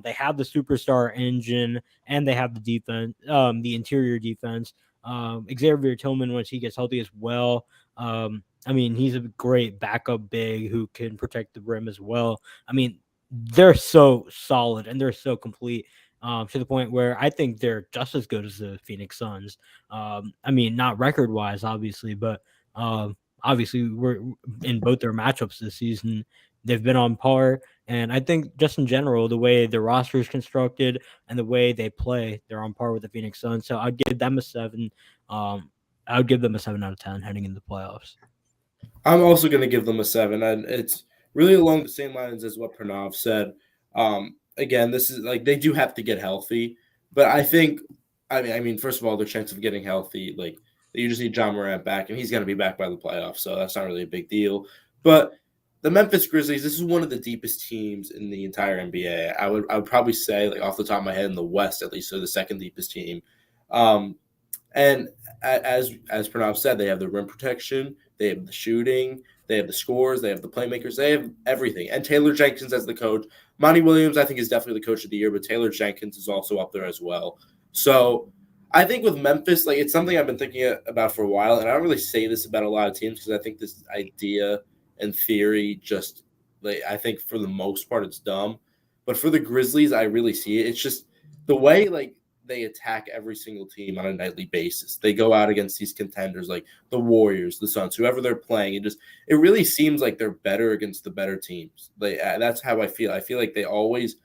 Speaker 3: they have the superstar engine, and they have the defense, the interior defense. Xavier Tillman, once he gets healthy as well. I mean, he's a great backup big who can protect the rim as well. I mean, they're so solid and they're so complete to the point where I think they're just as good as the Phoenix Suns. I mean, not record wise, obviously, but obviously we're in both their matchups this season. They've been on par. And I think just in general, the way the roster is constructed and the way they play, they're on par with the Phoenix Suns. So I'd give them a 7. I would give them a 7 out of 10 heading into the playoffs.
Speaker 2: I'm also going to give them a 7, and it's really along the same lines as what Pranav said. Again, this is like they do have to get healthy, but I think, I mean, first of all, their chance of getting healthy, like you just need John Morant back, and he's going to be back by the playoffs, so that's not really a big deal. But the Memphis Grizzlies, this is one of the deepest teams in the entire NBA. I would probably say, like off the top of my head, in the West at least, they're the second deepest team. And as Pranav said, they have the rim protection, they have the shooting, they have the scores, they have the playmakers, they have everything. And Taylor Jenkins as the coach. Monty Williams, I think, is definitely the coach of the year, but Taylor Jenkins is also up there as well. So I think with Memphis, like it's something I've been thinking about for a while, and I don't really say this about a lot of teams because I think this idea and theory just, like, I think for the most part it's dumb. But for the Grizzlies, I really see it. It's just the way, like, they attack every single team on a nightly basis. They go out against these contenders like the Warriors, the Suns, whoever they're playing. It really seems like they're better against the better teams. That's how I feel. I feel like they always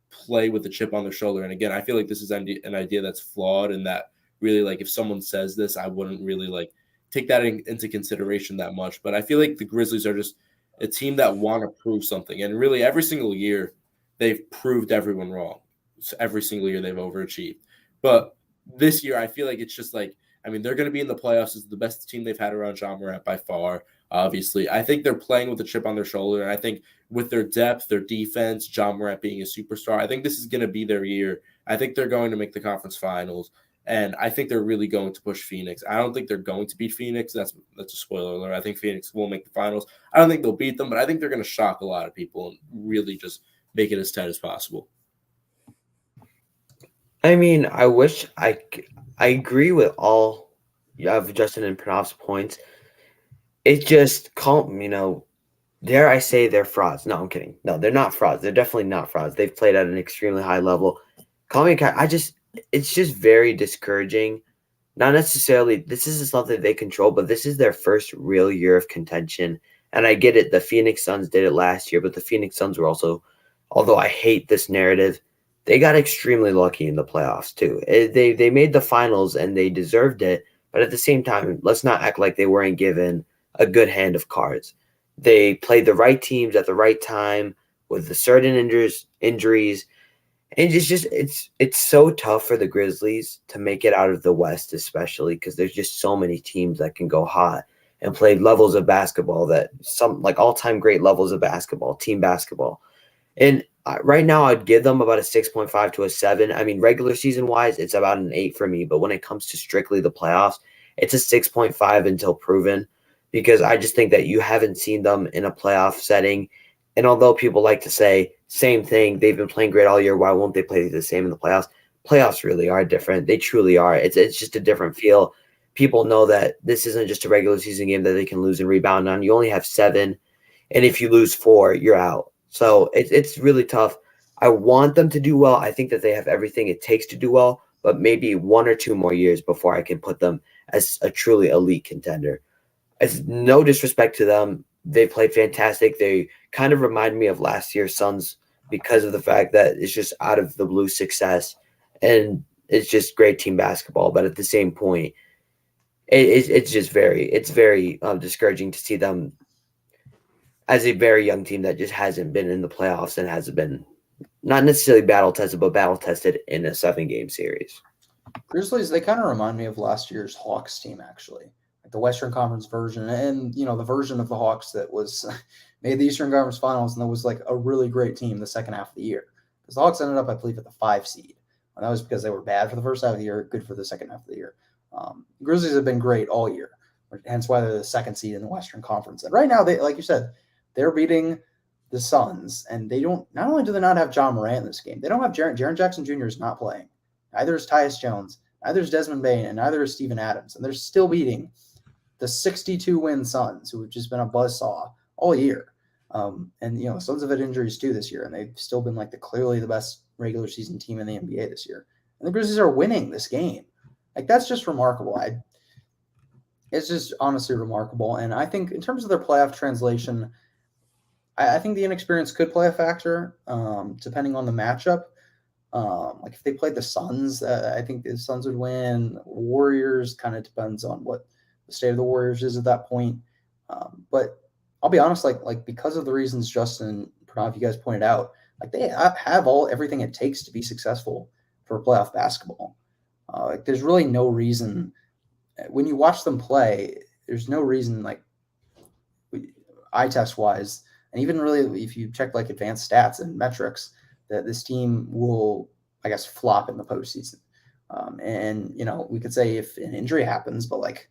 Speaker 2: play with a chip on their shoulder. And again, I feel like this is an idea that's flawed, and that really, like, if someone says this, I wouldn't really like take that into consideration that much. But I feel like the Grizzlies are just a team that want to prove something. And really every single year they've proved everyone wrong. So every single year they've overachieved. But this year, I feel like it's just like, I mean, they're going to be in the playoffs. It's the best team they've had around John Morant by far, obviously. I think they're playing with a chip on their shoulder. And I think with their depth, their defense, John Morant being a superstar, I think this is going to be their year. I think they're going to make the conference finals. And I think they're really going to push Phoenix. I don't think they're going to beat Phoenix. That's a spoiler alert. I think Phoenix will make the finals. I don't think they'll beat them, but I think they're going to shock a lot of people and really just make it as tight as possible.
Speaker 4: I mean, I agree with all of Justin and Pranav's points. It just dare I say they're frauds. No, I'm kidding. No, they're not frauds. They're definitely not frauds. They've played at an extremely high level. Call me a cat. It's just very discouraging. Not necessarily, this isn't something they control, but this is their first real year of contention. And I get it. The Phoenix Suns did it last year, but the Phoenix Suns were also although I hate this narrative, they got extremely lucky in the playoffs too. They made the finals and they deserved it, but at the same time, let's not act like they weren't given a good hand of cards. They played the right teams at the right time with the certain injuries. And it's so tough for the Grizzlies to make it out of the West, especially because there's just so many teams that can go hot and play levels of basketball that some like all-time great levels of basketball, team basketball. And right now I'd give them about a 6.5 to a 7. I mean, regular season wise, it's about an 8 for me. But when it comes to strictly the playoffs, it's a 6.5 until proven, because I just think that you haven't seen them in a playoff setting. And although people like to say same thing, they've been playing great all year, why won't they play the same in the playoffs? Playoffs really are different. They truly are. It's just a different feel. People know that this isn't just a regular season game that they can lose and rebound on. You only have 7, and if you lose 4, you're out. So it's really tough. I want them to do well. I think that they have everything it takes to do well, but maybe 1 or 2 more years before I can put them as a truly elite contender. It's no disrespect to them. They played fantastic. They kind of remind me of last year's Suns because of the fact that it's just out of the blue success and it's just great team basketball. But at the same point, it's very discouraging to see them as a very young team that just hasn't been in the playoffs and hasn't been not necessarily battle tested, but battle tested in a 7-game series.
Speaker 1: Grizzlies, they kind of remind me of last year's Hawks team, actually. Like the Western Conference version and, the version of the Hawks that was made the Eastern Conference Finals, and that was like a really great team the second half of the year. Because the Hawks ended up, I believe, at the 5 seed. And that was because they were bad for the first half of the year, good for the second half of the year. Grizzlies have been great all year, hence why they're the 2nd seed in the Western Conference. And right now, they, like you said, they're beating the Suns, and they don't. Not only do they not have John Morant in this game, they don't have Jaren Jackson Jr. is not playing. Neither is Tyus Jones, neither is Desmond Bane, and neither is Steven Adams. And they're still beating the 62-win Suns, who have just been a buzzsaw all year. And the Suns have had injuries too this year, and they've still been like clearly the best regular season team in the NBA this year. And the Grizzlies are winning this game. Like, that's just remarkable. It's just honestly remarkable. And I think in terms of their playoff translation, I think the inexperience could play a factor, depending on the matchup. Like if they played the Suns, I think the Suns would win. Warriors kind of depends on what the state of the Warriors is at that point. But I'll be honest, like because of the reasons Justin, Pranav, you guys pointed out, like they have everything it takes to be successful for playoff basketball. Like there's really no reason when you watch them play. There's no reason, like eye test wise, and even really if you check like advanced stats and metrics, that this team will, I guess, flop in the postseason. And we could say if an injury happens, but like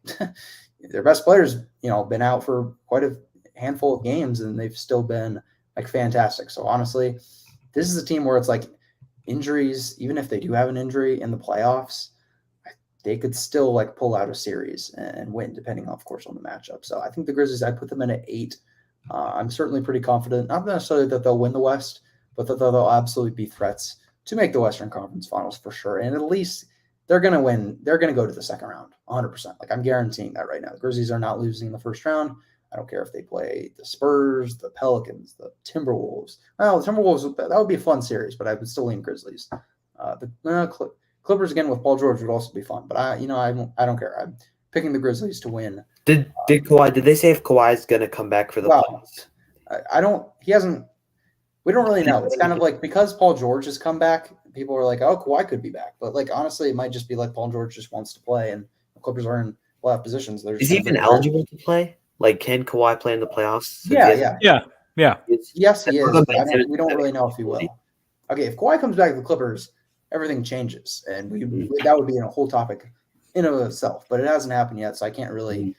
Speaker 1: their best players, been out for quite a handful of games, and they've still been like fantastic. So honestly, this is a team where it's like injuries, even if they do have an injury in the playoffs, they could still like pull out a series and win, depending, of course, on the matchup. So I think the Grizzlies, I put them in at 8. I'm certainly pretty confident, not necessarily that they'll win the West, but that they'll absolutely be threats to make the Western Conference Finals for sure. And at least they're going to win. They're going to go to the second round, 100%. Like I'm guaranteeing that right now. The Grizzlies are not losing in the first round. I don't care if they play the Spurs, the Pelicans, the Timberwolves. Well, the Timberwolves, that would be a fun series, but I would still lean Grizzlies. The Clippers again with Paul George would also be fun, but I don't care. I'm picking the Grizzlies to win.
Speaker 4: Did Kawhi? Did they say if Kawhi is going to come back for the playoffs?
Speaker 1: I don't. He hasn't. We don't really know. It's kind of like because Paul George has come back, people are like, "Oh, Kawhi could be back," but like honestly, it might just be like Paul George just wants to play, and the Clippers are in playoff positions.
Speaker 4: Is he even eligible to play? Like, can Kawhi play in the playoffs?
Speaker 3: Yeah.
Speaker 1: Yes, he is. We don't really know if he will. Okay, if Kawhi comes back to the Clippers, everything changes, and that would be a whole topic in and of itself. But it hasn't happened yet, so I can't really,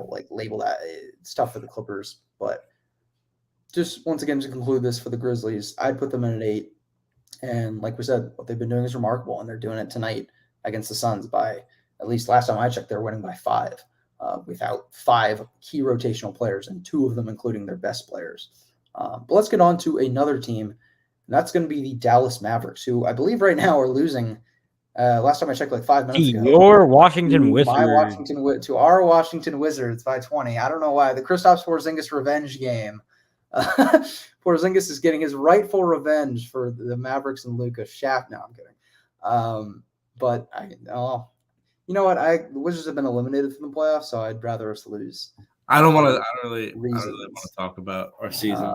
Speaker 1: like label that. It's tough for the Clippers, but just once again to conclude this for the Grizzlies, I'd put them in at 8. And like we said, what they've been doing is remarkable, and they're doing it tonight against the Suns by, at least last time I checked, they're winning by 5. Without 5 key rotational players, and 2 of them including their best players. But let's get on to another team, and that's going to be the Dallas Mavericks, who I believe right now are losing. Last time I checked, like 5 minutes ago.
Speaker 3: Your Washington Wizards.
Speaker 1: To our Washington Wizards by 20. I don't know why. The Kristaps Porzingis revenge game. Porzingis is getting his rightful revenge for the Mavericks and Luka shaft. No, I'm kidding. But you know what? The Wizards have been eliminated from the playoffs, so I'd rather us lose.
Speaker 2: I don't really want to talk about our season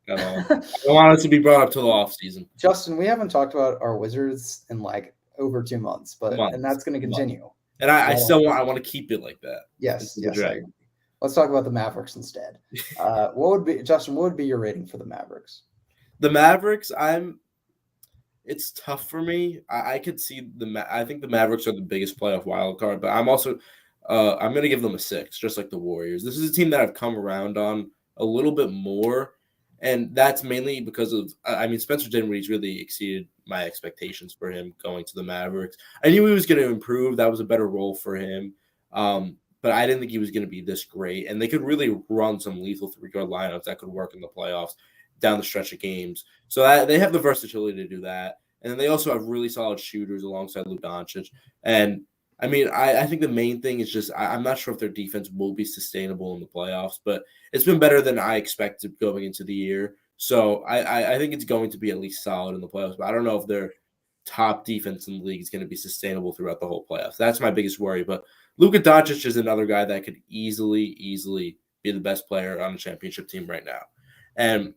Speaker 2: at all. I don't want it to be brought up till the off season.
Speaker 1: Justin, we haven't talked about our Wizards in like over 2 months, and that's going to continue.
Speaker 2: And I still want to keep it like that.
Speaker 1: Yes. Let's talk about the Mavericks instead. Justin? What would be your rating for the Mavericks?
Speaker 2: The Mavericks, it's tough for me. I could see I think the Mavericks are the biggest playoff wild card, but I'm also I'm going to give them a 6, just like the Warriors. This is a team that I've come around on a little bit more, and that's mainly because of Spencer Dinwiddie's really exceeded my expectations for him going to the Mavericks. I knew he was going to improve. That was a better role for him, but I didn't think he was going to be this great, and they could really run some lethal three-guard lineups that could work in the playoffs down the stretch of games. So they have the versatility to do that. And then they also have really solid shooters alongside Luka Doncic. And, I think the main thing is just I'm not sure if their defense will be sustainable in the playoffs, but it's been better than I expected going into the year. So I think it's going to be at least solid in the playoffs, but I don't know if their top defense in the league is going to be sustainable throughout the whole playoffs. That's my biggest worry. But Luka Doncic is another guy that could easily be the best player on a championship team right now. And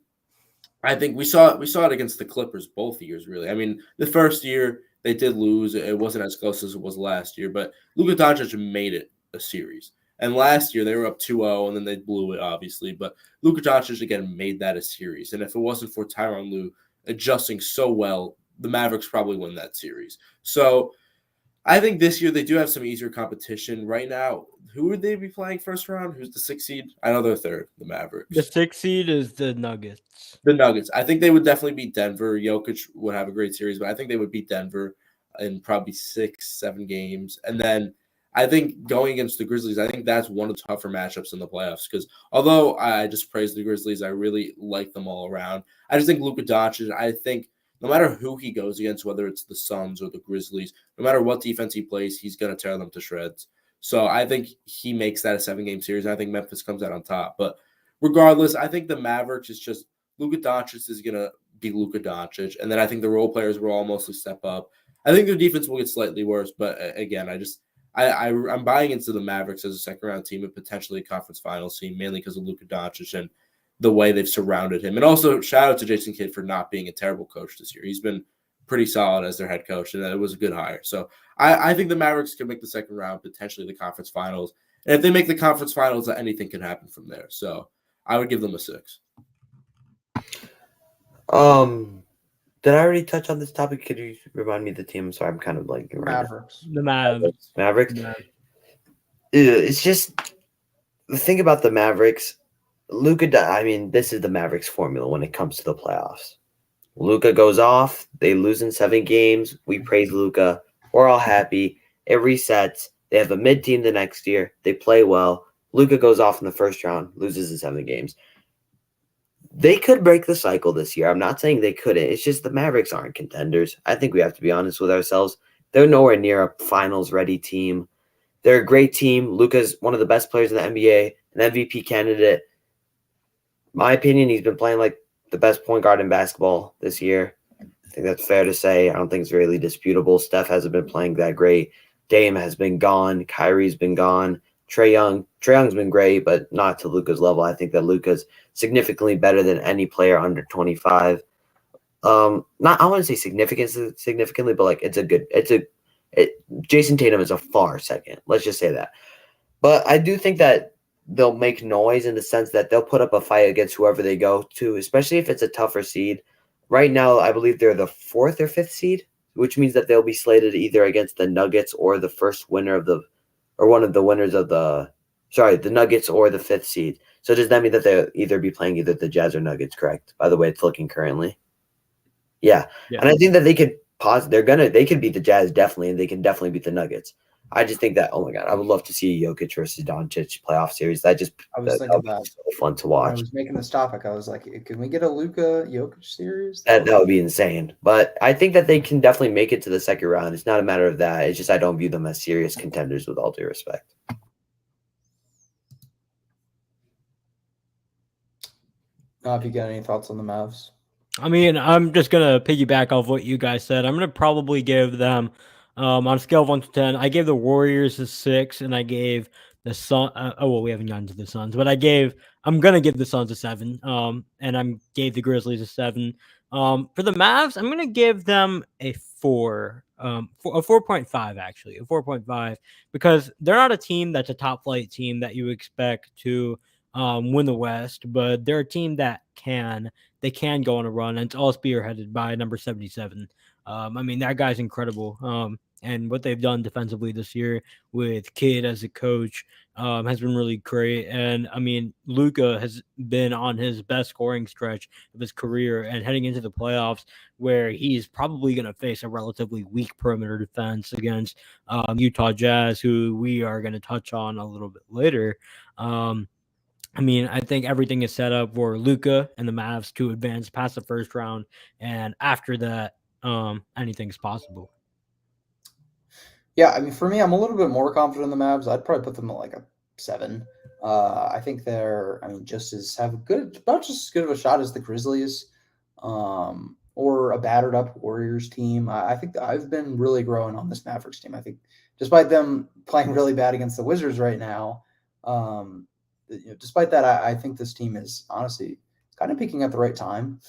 Speaker 2: I think we saw it against the Clippers both years, really. The first year they did lose. It wasn't as close as it was last year, but Luka Doncic made it a series. And last year they were up 2-0, and then they blew it, obviously. But Luka Doncic, again, made that a series. And if it wasn't for Tyronn Lue adjusting so well, the Mavericks probably win that series. So I think this year they do have some easier competition. Right now, who would they be playing first round? Who's the 6th seed? I know they're 3rd, the Mavericks.
Speaker 3: The 6th seed is the Nuggets.
Speaker 2: The Nuggets. I think they would definitely beat Denver. Jokic would have a great series, but I think they would beat Denver in probably 6-7 games. And then I think going against the Grizzlies, I think that's one of the tougher matchups in the playoffs because although I just praised the Grizzlies, I really like them all around. I just think Luka Doncic, I think no matter who he goes against, whether it's the Suns or the Grizzlies, no matter what defense he plays, he's going to tear them to shreds. So I think he makes that a 7-game series. I think Memphis comes out on top. But regardless, I think the Mavericks is just Luka Doncic is going to be Luka Doncic. And then I think the role players will all mostly step up. I think their defense will get slightly worse. But again, I'm buying into the Mavericks as a second-round team and potentially a conference finals team, mainly because of Luka Doncic and the way they've surrounded him. And also, shout out to Jason Kidd for not being a terrible coach this year. He's been pretty solid as their head coach, and it was a good hire. So I think the Mavericks can make the second round, potentially the conference finals. And if they make the conference finals, anything can happen from there. So I would give them a 6.
Speaker 4: Did I already touch on this topic? Could you remind me of the team? Sorry, I'm kind of like
Speaker 1: Mavericks.
Speaker 3: The Mavericks.
Speaker 4: Mavericks. It's just the thing about the Mavericks. Luka, this is the Mavericks formula when it comes to the playoffs. Luka goes off. They lose in 7 games. We praise Luka. We're all happy. It resets. They have a mid-team the next year. They play well. Luka goes off in the first round, loses in 7 games. They could break the cycle this year. I'm not saying they couldn't. It's just the Mavericks aren't contenders. I think we have to be honest with ourselves. They're nowhere near a finals-ready team. They're a great team. Luka's one of the best players in the NBA, an MVP candidate. My opinion, he's been playing like the best point guard in basketball this year. I think that's fair to say. I don't think it's really disputable. Steph hasn't been playing that great. Dame has been gone. Kyrie's been gone. Trae Young's been great, but not to Luka's level. I think that Luka's significantly better than any player under 25. I want to say significantly, but like Jason Tatum is a far second. Let's just say that. But I do think that they'll make noise in the sense that they'll put up a fight against whoever they go to, especially if it's a tougher seed. Right now, I believe they're the 4th or 5th seed, which means that they'll be slated either against the Nuggets or the first winner of one of the winners of the Nuggets or the 5th seed. So does that mean that they'll either be playing either the Jazz or Nuggets, correct? By the way, it's looking currently. Yeah. And I think that they could beat the Jazz definitely, and they can definitely beat the Nuggets. I just think that, oh my God, I would love to see a Jokic versus Doncic playoff series. That would be so fun to watch.
Speaker 1: I was making this topic. I was like, can we get a Luka Jokic series?
Speaker 4: That would be insane. But I think that they can definitely make it to the second round. It's not a matter of that. It's just I don't view them as serious contenders with all due respect.
Speaker 1: Have you got any thoughts on the Mavs?
Speaker 3: I mean, I'm just gonna piggyback off what you guys said. I'm gonna probably give them, on a scale of 1 to 10, I gave the Warriors a 6, and I gave the Sun. We haven't gotten to the Suns, but I'm gonna give the Suns a 7. And gave the Grizzlies a 7. For the Mavs, I'm gonna give them a 4. A 4.5 actually, a 4.5, because they're not a team that's a top flight team that you expect to win the West, but they're a team that they can go on a run, and it's all spearheaded by number 77. I mean, that guy's incredible. And what they've done defensively this year with Kidd as a coach has been really great. And I mean, Luka has been on his best scoring stretch of his career, and heading into the playoffs, where he's probably going to face a relatively weak perimeter defense against Utah Jazz, who we are going to touch on a little bit later. I mean, I think everything is set up for Luka and the Mavs to advance past the first round, and after that, anything's possible.
Speaker 1: Yeah, I mean, for me, I'm a little bit more confident in the Mavs. I'd probably put them at like a 7. I think they're, just about just as good of a shot as the Grizzlies, or a battered up Warriors team. I think that I've been really growing on this Mavericks team. I think despite them playing really bad against the Wizards right now, despite that, I think this team is honestly kind of peaking at the right time.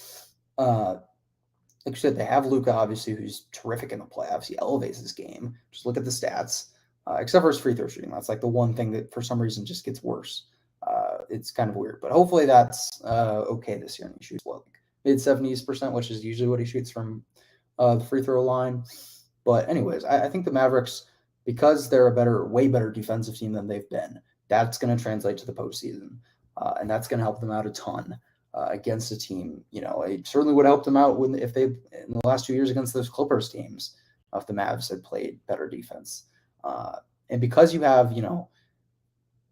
Speaker 1: Like you said, they have Luka, obviously, who's terrific in the playoffs. He elevates his game. Just look at the stats, except for his free throw shooting. That's like the one thing that for some reason just gets worse. It's kind of weird, but hopefully that's okay this year. And he shoots like mid-70s%, which is usually what he shoots from the free throw line. But anyways, I think the Mavericks, because they're way better defensive team than they've been, that's going to translate to the postseason, and that's going to help them out a ton. Against a team, it certainly would have helped them out if they, in the last 2 years against those Clippers teams, if the Mavs had played better defense. And because you have,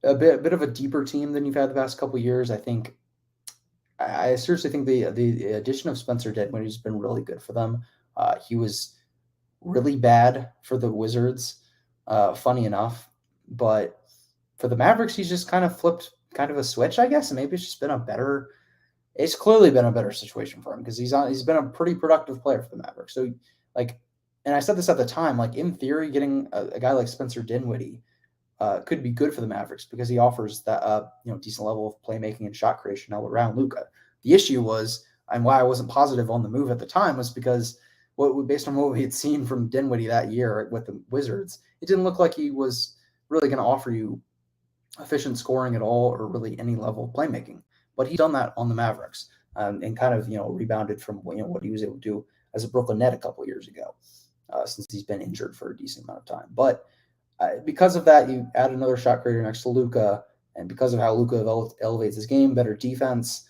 Speaker 1: a bit of a deeper team than you've had the past couple of years, I seriously think the addition of Spencer Dinwiddie has been really good for them. He was really bad for the Wizards, funny enough, but for the Mavericks, he's just kind of flipped kind of a switch, I guess, and maybe it's just been it's clearly been a better situation for him because he's been a pretty productive player for the Mavericks. So, and I said this at the time, in theory, getting a guy like Spencer Dinwiddie could be good for the Mavericks because he offers that decent level of playmaking and shot creation all around Luka. The issue was, and why I wasn't positive on the move at the time, was because based on what we had seen from Dinwiddie that year with the Wizards, it didn't look like he was really going to offer you efficient scoring at all or really any level of playmaking. But he's done that on the Mavericks and kind of, rebounded from, what he was able to do as a Brooklyn Net a couple of years ago, since he's been injured for a decent amount of time. But because of that, you add another shot creator next to Luka, and because of how Luka elevates his game, better defense,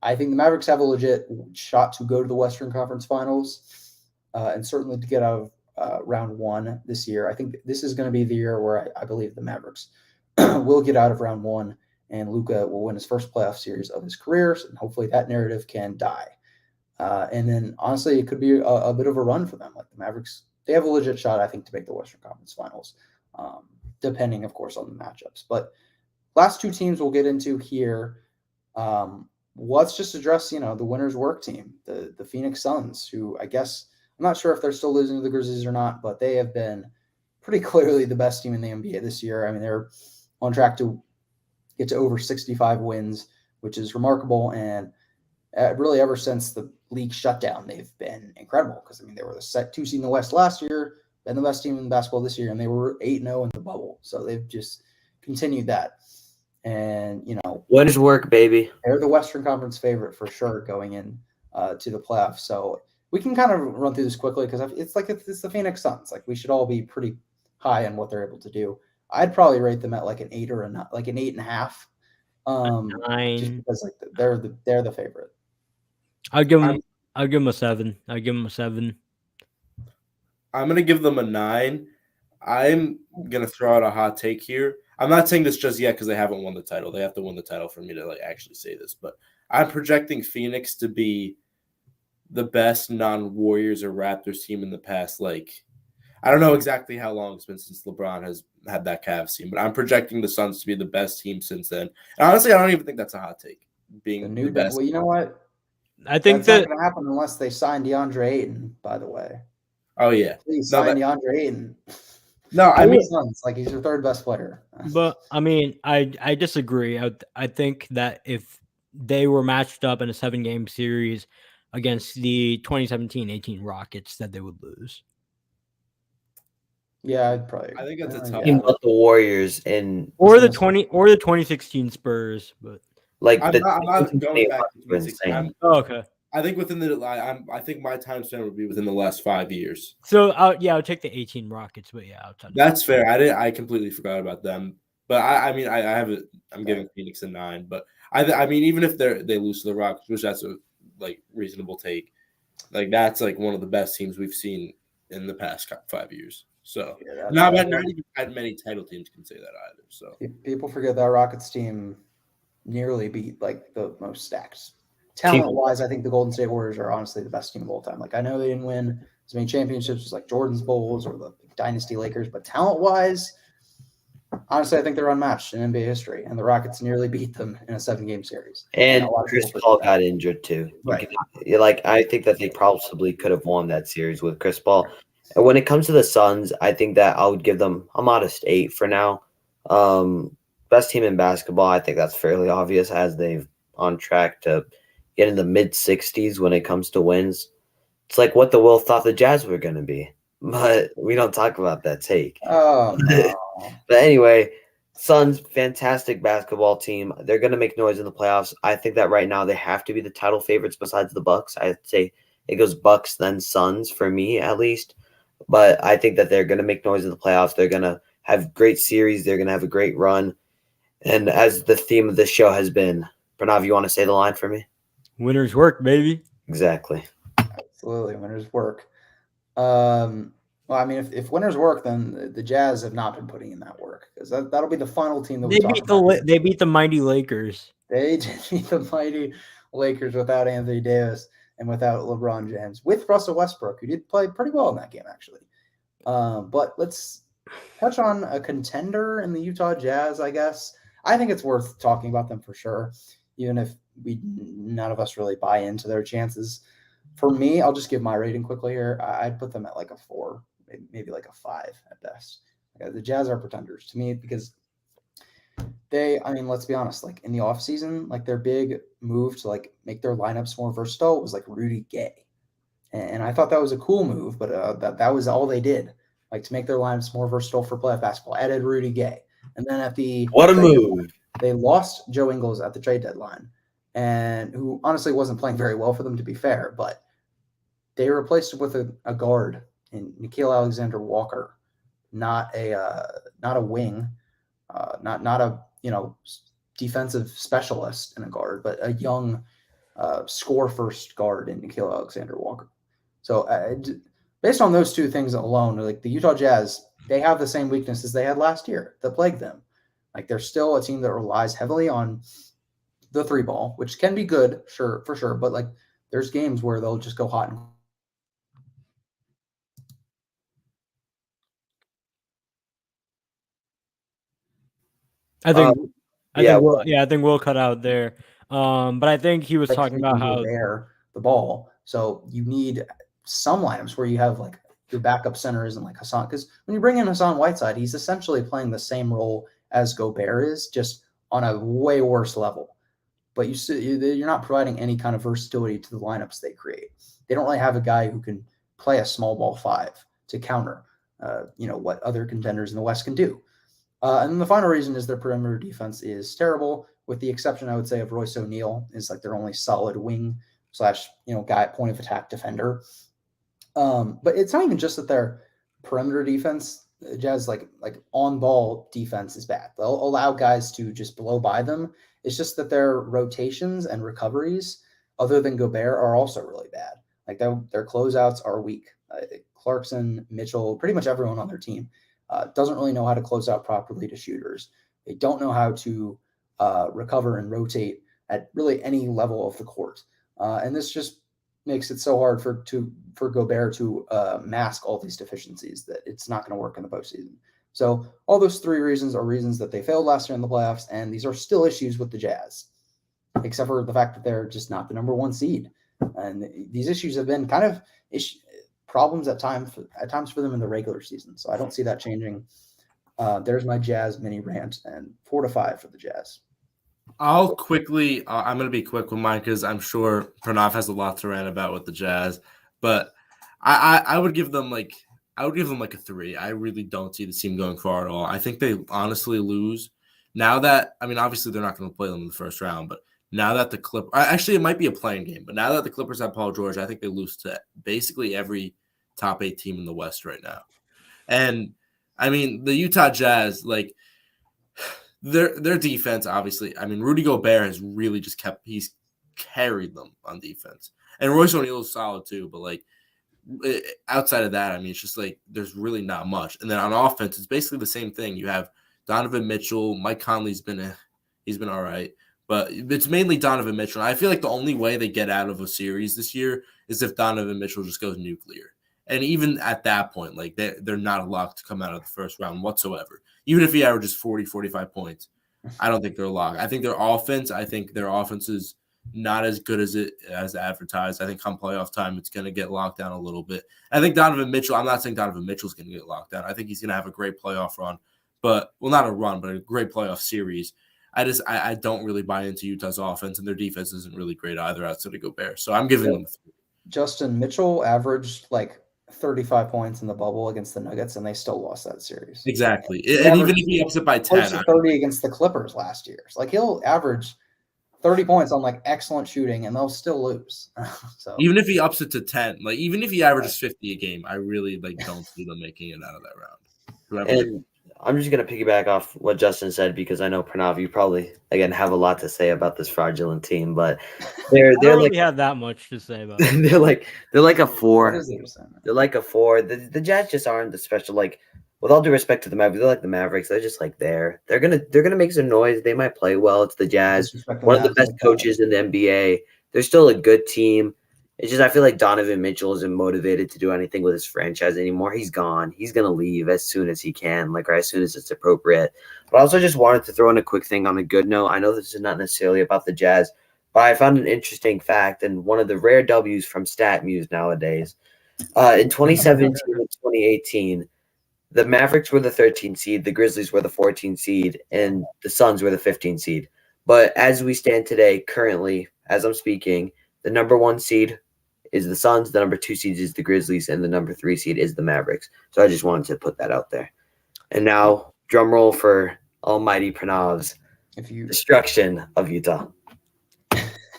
Speaker 1: I think the Mavericks have a legit shot to go to the Western Conference Finals and certainly to get out of round 1 this year. I think this is going to be the year where I believe the Mavericks will get out of round 1. And Luka will win his first playoff series of his career, and hopefully that narrative can die. And then, honestly, it could be a bit of a run for them. Like the Mavericks, they have a legit shot, I think, to make the Western Conference Finals, depending, of course, on the matchups. But last 2 teams we'll get into here. Let's just address, the winner's work team, the Phoenix Suns, who I guess I'm not sure if they're still losing to the Grizzlies or not, but they have been pretty clearly the best team in the NBA this year. I mean, they're on track to get to over 65 wins, which is remarkable. And really ever since the league shutdown, they've been incredible because, they were the 2 seed in the West last year, been the best team in basketball this year, and they were 8-0 in the bubble. So they've just continued that. And,
Speaker 4: winner's work, baby.
Speaker 1: They're the Western Conference favorite for sure going in to the playoffs. So we can kind of run through this quickly because it's the Phoenix Suns. We should all be pretty high on what they're able to do. I'd probably rate them at an 8 or an 8.5.
Speaker 3: 9.
Speaker 1: Just because they're the favorite.
Speaker 3: I'll give them a 7.
Speaker 2: I'm gonna give them a 9. I'm gonna throw out a hot take here. I'm not saying this just yet because they haven't won the title. They have to win the title for me to actually say this. But I'm projecting Phoenix to be the best non-Warriors or Raptors team in the past. I don't know exactly how long it's been since LeBron has had that Cavs team, but I'm projecting the Suns to be the best team since then. And honestly, I don't even think that's a hot take. being
Speaker 1: new
Speaker 2: the best.
Speaker 1: Well, you know what?
Speaker 3: I think
Speaker 1: That's
Speaker 3: that
Speaker 1: not going to happen unless they sign DeAndre Ayton. By the way,
Speaker 2: Oh yeah,
Speaker 1: please
Speaker 2: no,
Speaker 1: sign DeAndre Ayton.
Speaker 2: no. I mean,
Speaker 1: Suns, like he's your third best player.
Speaker 3: But I mean, I disagree. I think that if they were matched up in a 7-game series against the 2017-18 Rockets, that they would lose.
Speaker 1: Yeah, I'd probably.
Speaker 2: I think that's a tough
Speaker 1: yeah.
Speaker 4: But the Warriors and
Speaker 3: Or the 2016 Spurs, but
Speaker 4: like
Speaker 2: I'm
Speaker 4: the
Speaker 2: not going back to
Speaker 4: were
Speaker 2: 2016.
Speaker 4: insane.
Speaker 3: okay.
Speaker 2: I think within the I think my time span would be within the last 5 years.
Speaker 3: So I'll take the 18 Rockets, but yeah, I'll touch
Speaker 2: That's fair. I completely forgot about them. But I mean I have it. I'm giving Phoenix a 9. But I mean even if they lose to the Rockets, which that's a reasonable take, like that's like one of the best teams we've seen in the past 5 years. So not even many title teams can say that either. So
Speaker 1: people forget that Rockets team nearly beat like the most stacked. Talent-wise, I think the Golden State Warriors are honestly the best team of all time. Like I know they didn't win as many championships as like Jordan's Bulls or the Dynasty Lakers, but talent-wise, honestly, I think they're unmatched in NBA history, and the Rockets nearly beat them in a 7-game series.
Speaker 4: And Chris Paul got injured too.
Speaker 1: Right.
Speaker 4: I think that they probably could have won that series with Chris Paul. And when it comes to the Suns, I think that I would give them a modest 8 for now. Best team in basketball, I think that's fairly obvious as they've on track to get in the mid-60s when it comes to wins. It's like what the Will thought the Jazz were going to be, but we don't talk about that take.
Speaker 1: Oh, no.
Speaker 4: But anyway, Suns, fantastic basketball team. They're going to make noise in the playoffs. I think that right now they have to be the title favorites besides the Bucks. I'd say it goes Bucks, then Suns for me at least. But I think that they're going to make noise in the playoffs. They're going to have great series. They're going to have a great run. And as the theme of this show has been, Pranav, you want to say the line for me?
Speaker 3: Winners work, baby.
Speaker 4: Exactly.
Speaker 1: Absolutely, winners work. Well, I mean, if winners work, then the Jazz have not been putting in that work because that'll be the final team that we talk about.
Speaker 3: They beat the mighty Lakers.
Speaker 1: They did beat the mighty Lakers without Anthony Davis and without LeBron James, with Russell Westbrook, who did play pretty well in that game, actually. But let's touch on a contender in the Utah Jazz, I guess. I think it's worth talking about them for sure, even if none of us really buy into their chances. For me, I'll just give my rating quickly here. I'd put them at like a 4, maybe like a 5 at best. The Jazz are pretenders to me because let's be honest, like in the offseason, like their big move to like make their lineups more versatile was like Rudy Gay. And I thought that was a cool move, but that was all they did, like to make their lineups more versatile for playoff basketball, added Rudy Gay. And then
Speaker 4: what a move.
Speaker 1: They lost Joe Ingles at the trade deadline, and who honestly wasn't playing very well for them, to be fair, but they replaced it with a guard in Nickeil Alexander-Walker, not a wing, not a defensive specialist in a guard, but a young score first guard in Nickeil Alexander-Walker. So based on those two things alone, like the Utah Jazz, they have the same weaknesses they had last year that plagued them. Like they're still a team that relies heavily on the 3 ball, which can be good, for sure. But like there's games where they'll just go hot and
Speaker 3: I think we'll cut out there. But I think he was talking about how
Speaker 1: the ball. So you need some lineups where you have like your backup center isn't like Hassan, because when you bring in Hassan Whiteside, he's essentially playing the same role as Gobert is, just on a way worse level. But you're not providing any kind of versatility to the lineups they create. They don't really have a guy who can play a small ball 5 to counter, what other contenders in the West can do. And then the final reason is their perimeter defense is terrible, with the exception, I would say, of Royce O'Neal is like their only solid wing / guy at point of attack defender. But it's not even just that their perimeter defense, Jazz like on ball defense is bad. They'll allow guys to just blow by them. It's just that their rotations and recoveries, other than Gobert, are also really bad. Like their closeouts are weak. Clarkson, Mitchell, pretty much everyone on their team doesn't really know how to close out properly to shooters. They don't know how to recover and rotate at really any level of the court. And this just makes it so hard for Gobert to mask all these deficiencies that it's not going to work in the postseason. So all those 3 reasons are reasons that they failed last year in the playoffs, and these are still issues with the Jazz. except for the fact that they're just not the number 1 seed. And these issues have been kind of problems at times for them in the regular season. So I don't see that changing. There's my Jazz mini rant, and 4-5 for the Jazz.
Speaker 2: I'll quickly. I'm going to be quick with mine because I'm sure Pranav has a lot to rant about with the Jazz, but I would give them like a 3. I really don't see the team going far at all. I think they honestly lose now that obviously they're not going to play them in the first round, but now that the actually it might be a playing game, but now that the Clippers have Paul George, I think they lose to basically every top 8 team in the West right now. And the Utah Jazz, like their defense, obviously. Rudy Gobert has really just he's carried them on defense. And Royce O'Neal is solid too, but like outside of that, it's just like there's really not much. And then on offense, it's basically the same thing. You have Donovan Mitchell, Mike Conley's been all right, but it's mainly Donovan Mitchell. And I feel like the only way they get out of a series this year is if Donovan Mitchell just goes nuclear. And even at that point, like they're not a lock to come out of the first round whatsoever. Even if he averages 40, 45 points, I don't think they're a lock. I think their offense is not as good as advertised. I think come playoff time, it's going to get locked down a little bit. I think Donovan Mitchell, I'm not saying Donovan Mitchell's going to get locked down. I think he's going to have a great playoff run, but not a run, but a great playoff series. I don't really buy into Utah's offense, and their defense isn't really great either outside of Gobert. So I'm giving them 3.
Speaker 1: Justin, Mitchell averaged like 35 points in the bubble against the Nuggets, and they still lost that series.
Speaker 2: Exactly. And even if he ups it by 10.
Speaker 1: 30 against the Clippers last year. So, like, he'll average 30 points on, like, excellent shooting, and they'll still lose. So
Speaker 2: even if he ups it to 10, like, even if he averages 50 a game, I really, don't see them making it out of that round.
Speaker 4: And I'm just going to piggyback off what Justin said because I know, Pranav, you probably, again, have a lot to say about this fraudulent team, but they're
Speaker 3: don't
Speaker 4: like
Speaker 3: really have that much to say about
Speaker 4: it. they're like a 4.
Speaker 1: What is there to say?
Speaker 4: They're like a 4. The Jazz just aren't the special, like, with all due respect to the Mavericks, they're like the Mavericks. They're just like there. They're gonna make some noise. They might play well. It's the Jazz, one of the best coaches in the NBA. They're still a good team. It's just I feel like Donovan Mitchell isn't motivated to do anything with his franchise anymore. He's gone. He's gonna leave as soon as he can, or as soon as it's appropriate. But I also just wanted to throw in a quick thing on a good note. I know this is not necessarily about the Jazz, but I found an interesting fact and one of the rare W's from StatMuse nowadays. In 2017 and 2018. The Mavericks were the 13 seed, the Grizzlies were the 14 seed, and the Suns were the 15 seed. But as we stand today, currently, as I'm speaking, the number 1 seed is the Suns, the number 2 seed is the Grizzlies, and the number 3 seed is the Mavericks. So I just wanted to put that out there. And now, drum roll for almighty Pranav's destruction of Utah.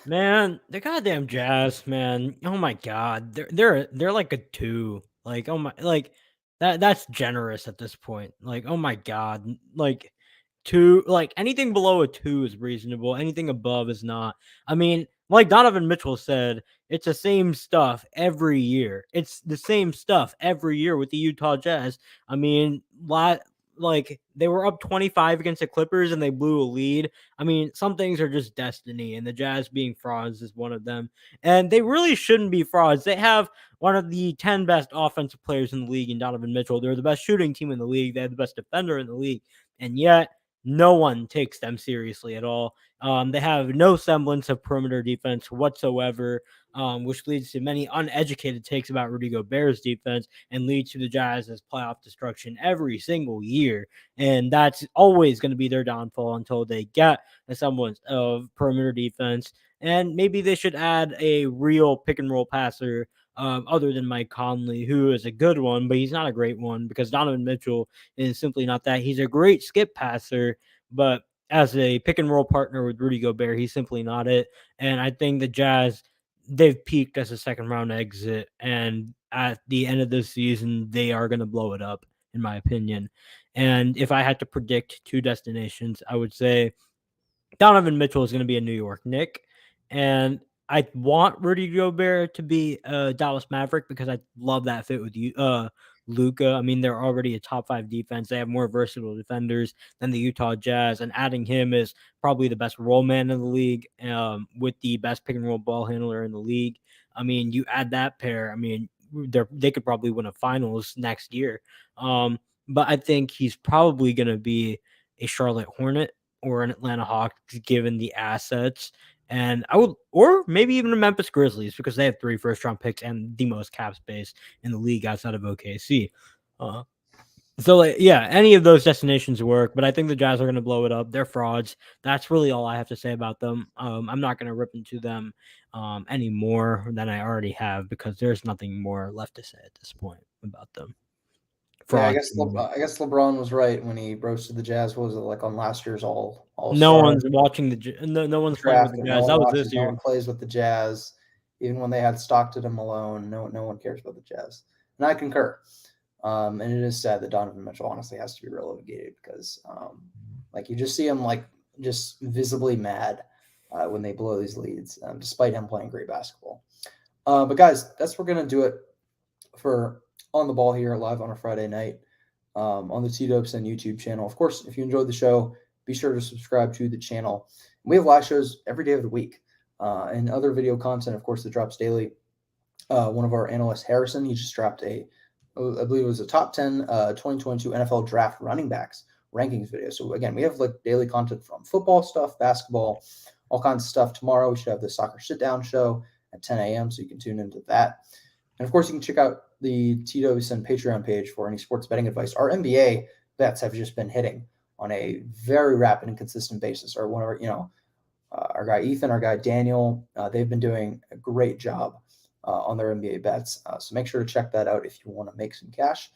Speaker 3: Man, the goddamn Jazz, man. Oh my God, they're like a 2. Like, oh my, like. That's generous at this point. Like, oh my God, like 2, like anything below a 2 is reasonable. Anything above is not. Like Donovan Mitchell said, it's the same stuff every year. It's the same stuff every year with the Utah Jazz. Like they were up 25 against the Clippers and they blew a lead. Some things are just destiny, and the Jazz being frauds is one of them. And they really shouldn't be frauds. They have one of the 10 best offensive players in the league in Donovan Mitchell. They're the best shooting team in the league. They have the best defender in the league. And yet no one takes them seriously at all. They have no semblance of perimeter defense whatsoever, which leads to many uneducated takes about Rudy Gobert's defense and leads to the Jazz's playoff destruction every single year. And that's always going to be their downfall until they get a semblance of perimeter defense. And maybe they should add a real pick and roll passer other than Mike Conley, who is a good one, but he's not a great one because Donovan Mitchell is simply not that. He's a great skip passer, but as a pick and roll partner with Rudy Gobert, he's simply not it. And I think the Jazz, they've peaked as a second round exit. And at the end of this season, they are going to blow it up, in my opinion. And if I had to predict 2 destinations, I would say Donovan Mitchell is going to be a New York Knick. And I want Rudy Gobert to be a Dallas Maverick because I love that fit with you, Luka. They're already a top 5 defense. They have more versatile defenders than the Utah Jazz, and adding him is probably the best roll man in the league, with the best pick and roll ball handler in the league. You add that pair. They could probably win a finals next year. But I think he's probably going to be a Charlotte Hornet or an Atlanta Hawk given the assets. And I would, or maybe even the Memphis Grizzlies, because they have 3 first-round picks and the most cap space in the league outside of OKC. So, like, yeah, any of those destinations work, but I think the Jazz are going to blow it up. They're frauds. That's really all I have to say about them. I'm not going to rip into them any more than I already have, because there's nothing more left to say at this point about them.
Speaker 1: Yeah, I
Speaker 3: Frauds.
Speaker 1: guess LeBron was right when he roasted the Jazz. What was it, like, on last year's All
Speaker 3: No one's watching no one's playing with
Speaker 1: draft?
Speaker 3: the
Speaker 1: No
Speaker 3: Jazz.
Speaker 1: one
Speaker 3: That was
Speaker 1: watches.
Speaker 3: this
Speaker 1: No
Speaker 3: year.
Speaker 1: one plays with the Jazz, even when they had Stockton and Malone. No one cares about the Jazz, and I concur. And it is sad that Donovan Mitchell honestly has to be relegated because, like, you just see him like just visibly mad when they blow these leads, despite him playing great basketball. But guys, that's what we're gonna do it for On the Ball here live on a Friday night on the TWSN YouTube channel. Of course, if you enjoyed the show, be sure to subscribe to the channel. We have live shows every day of the week and other video content, of course, that drops daily. One of our analysts, Harrison, he just dropped I believe it was a top 10 2022 NFL draft running backs rankings video. So again, we have like daily content from football stuff, basketball, all kinds of stuff. Tomorrow we should have the soccer sit down show at 10 a.m. So you can tune into that. And of course, you can check out the TWSN Patreon page for any sports betting advice. Our NBA bets have just been hitting on a very rapid and consistent basis. Or one of our, our guy Ethan, our guy Daniel, they've been doing a great job on their NBA bets. So make sure to check that out if you want to make some cash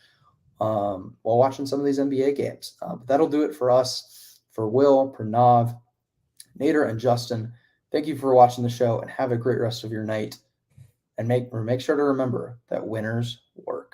Speaker 1: while watching some of these NBA games. But that'll do it for us, for Will, Pranav, Nader, and Justin. Thank you for watching the show and have a great rest of your night. And make sure to remember that winners work.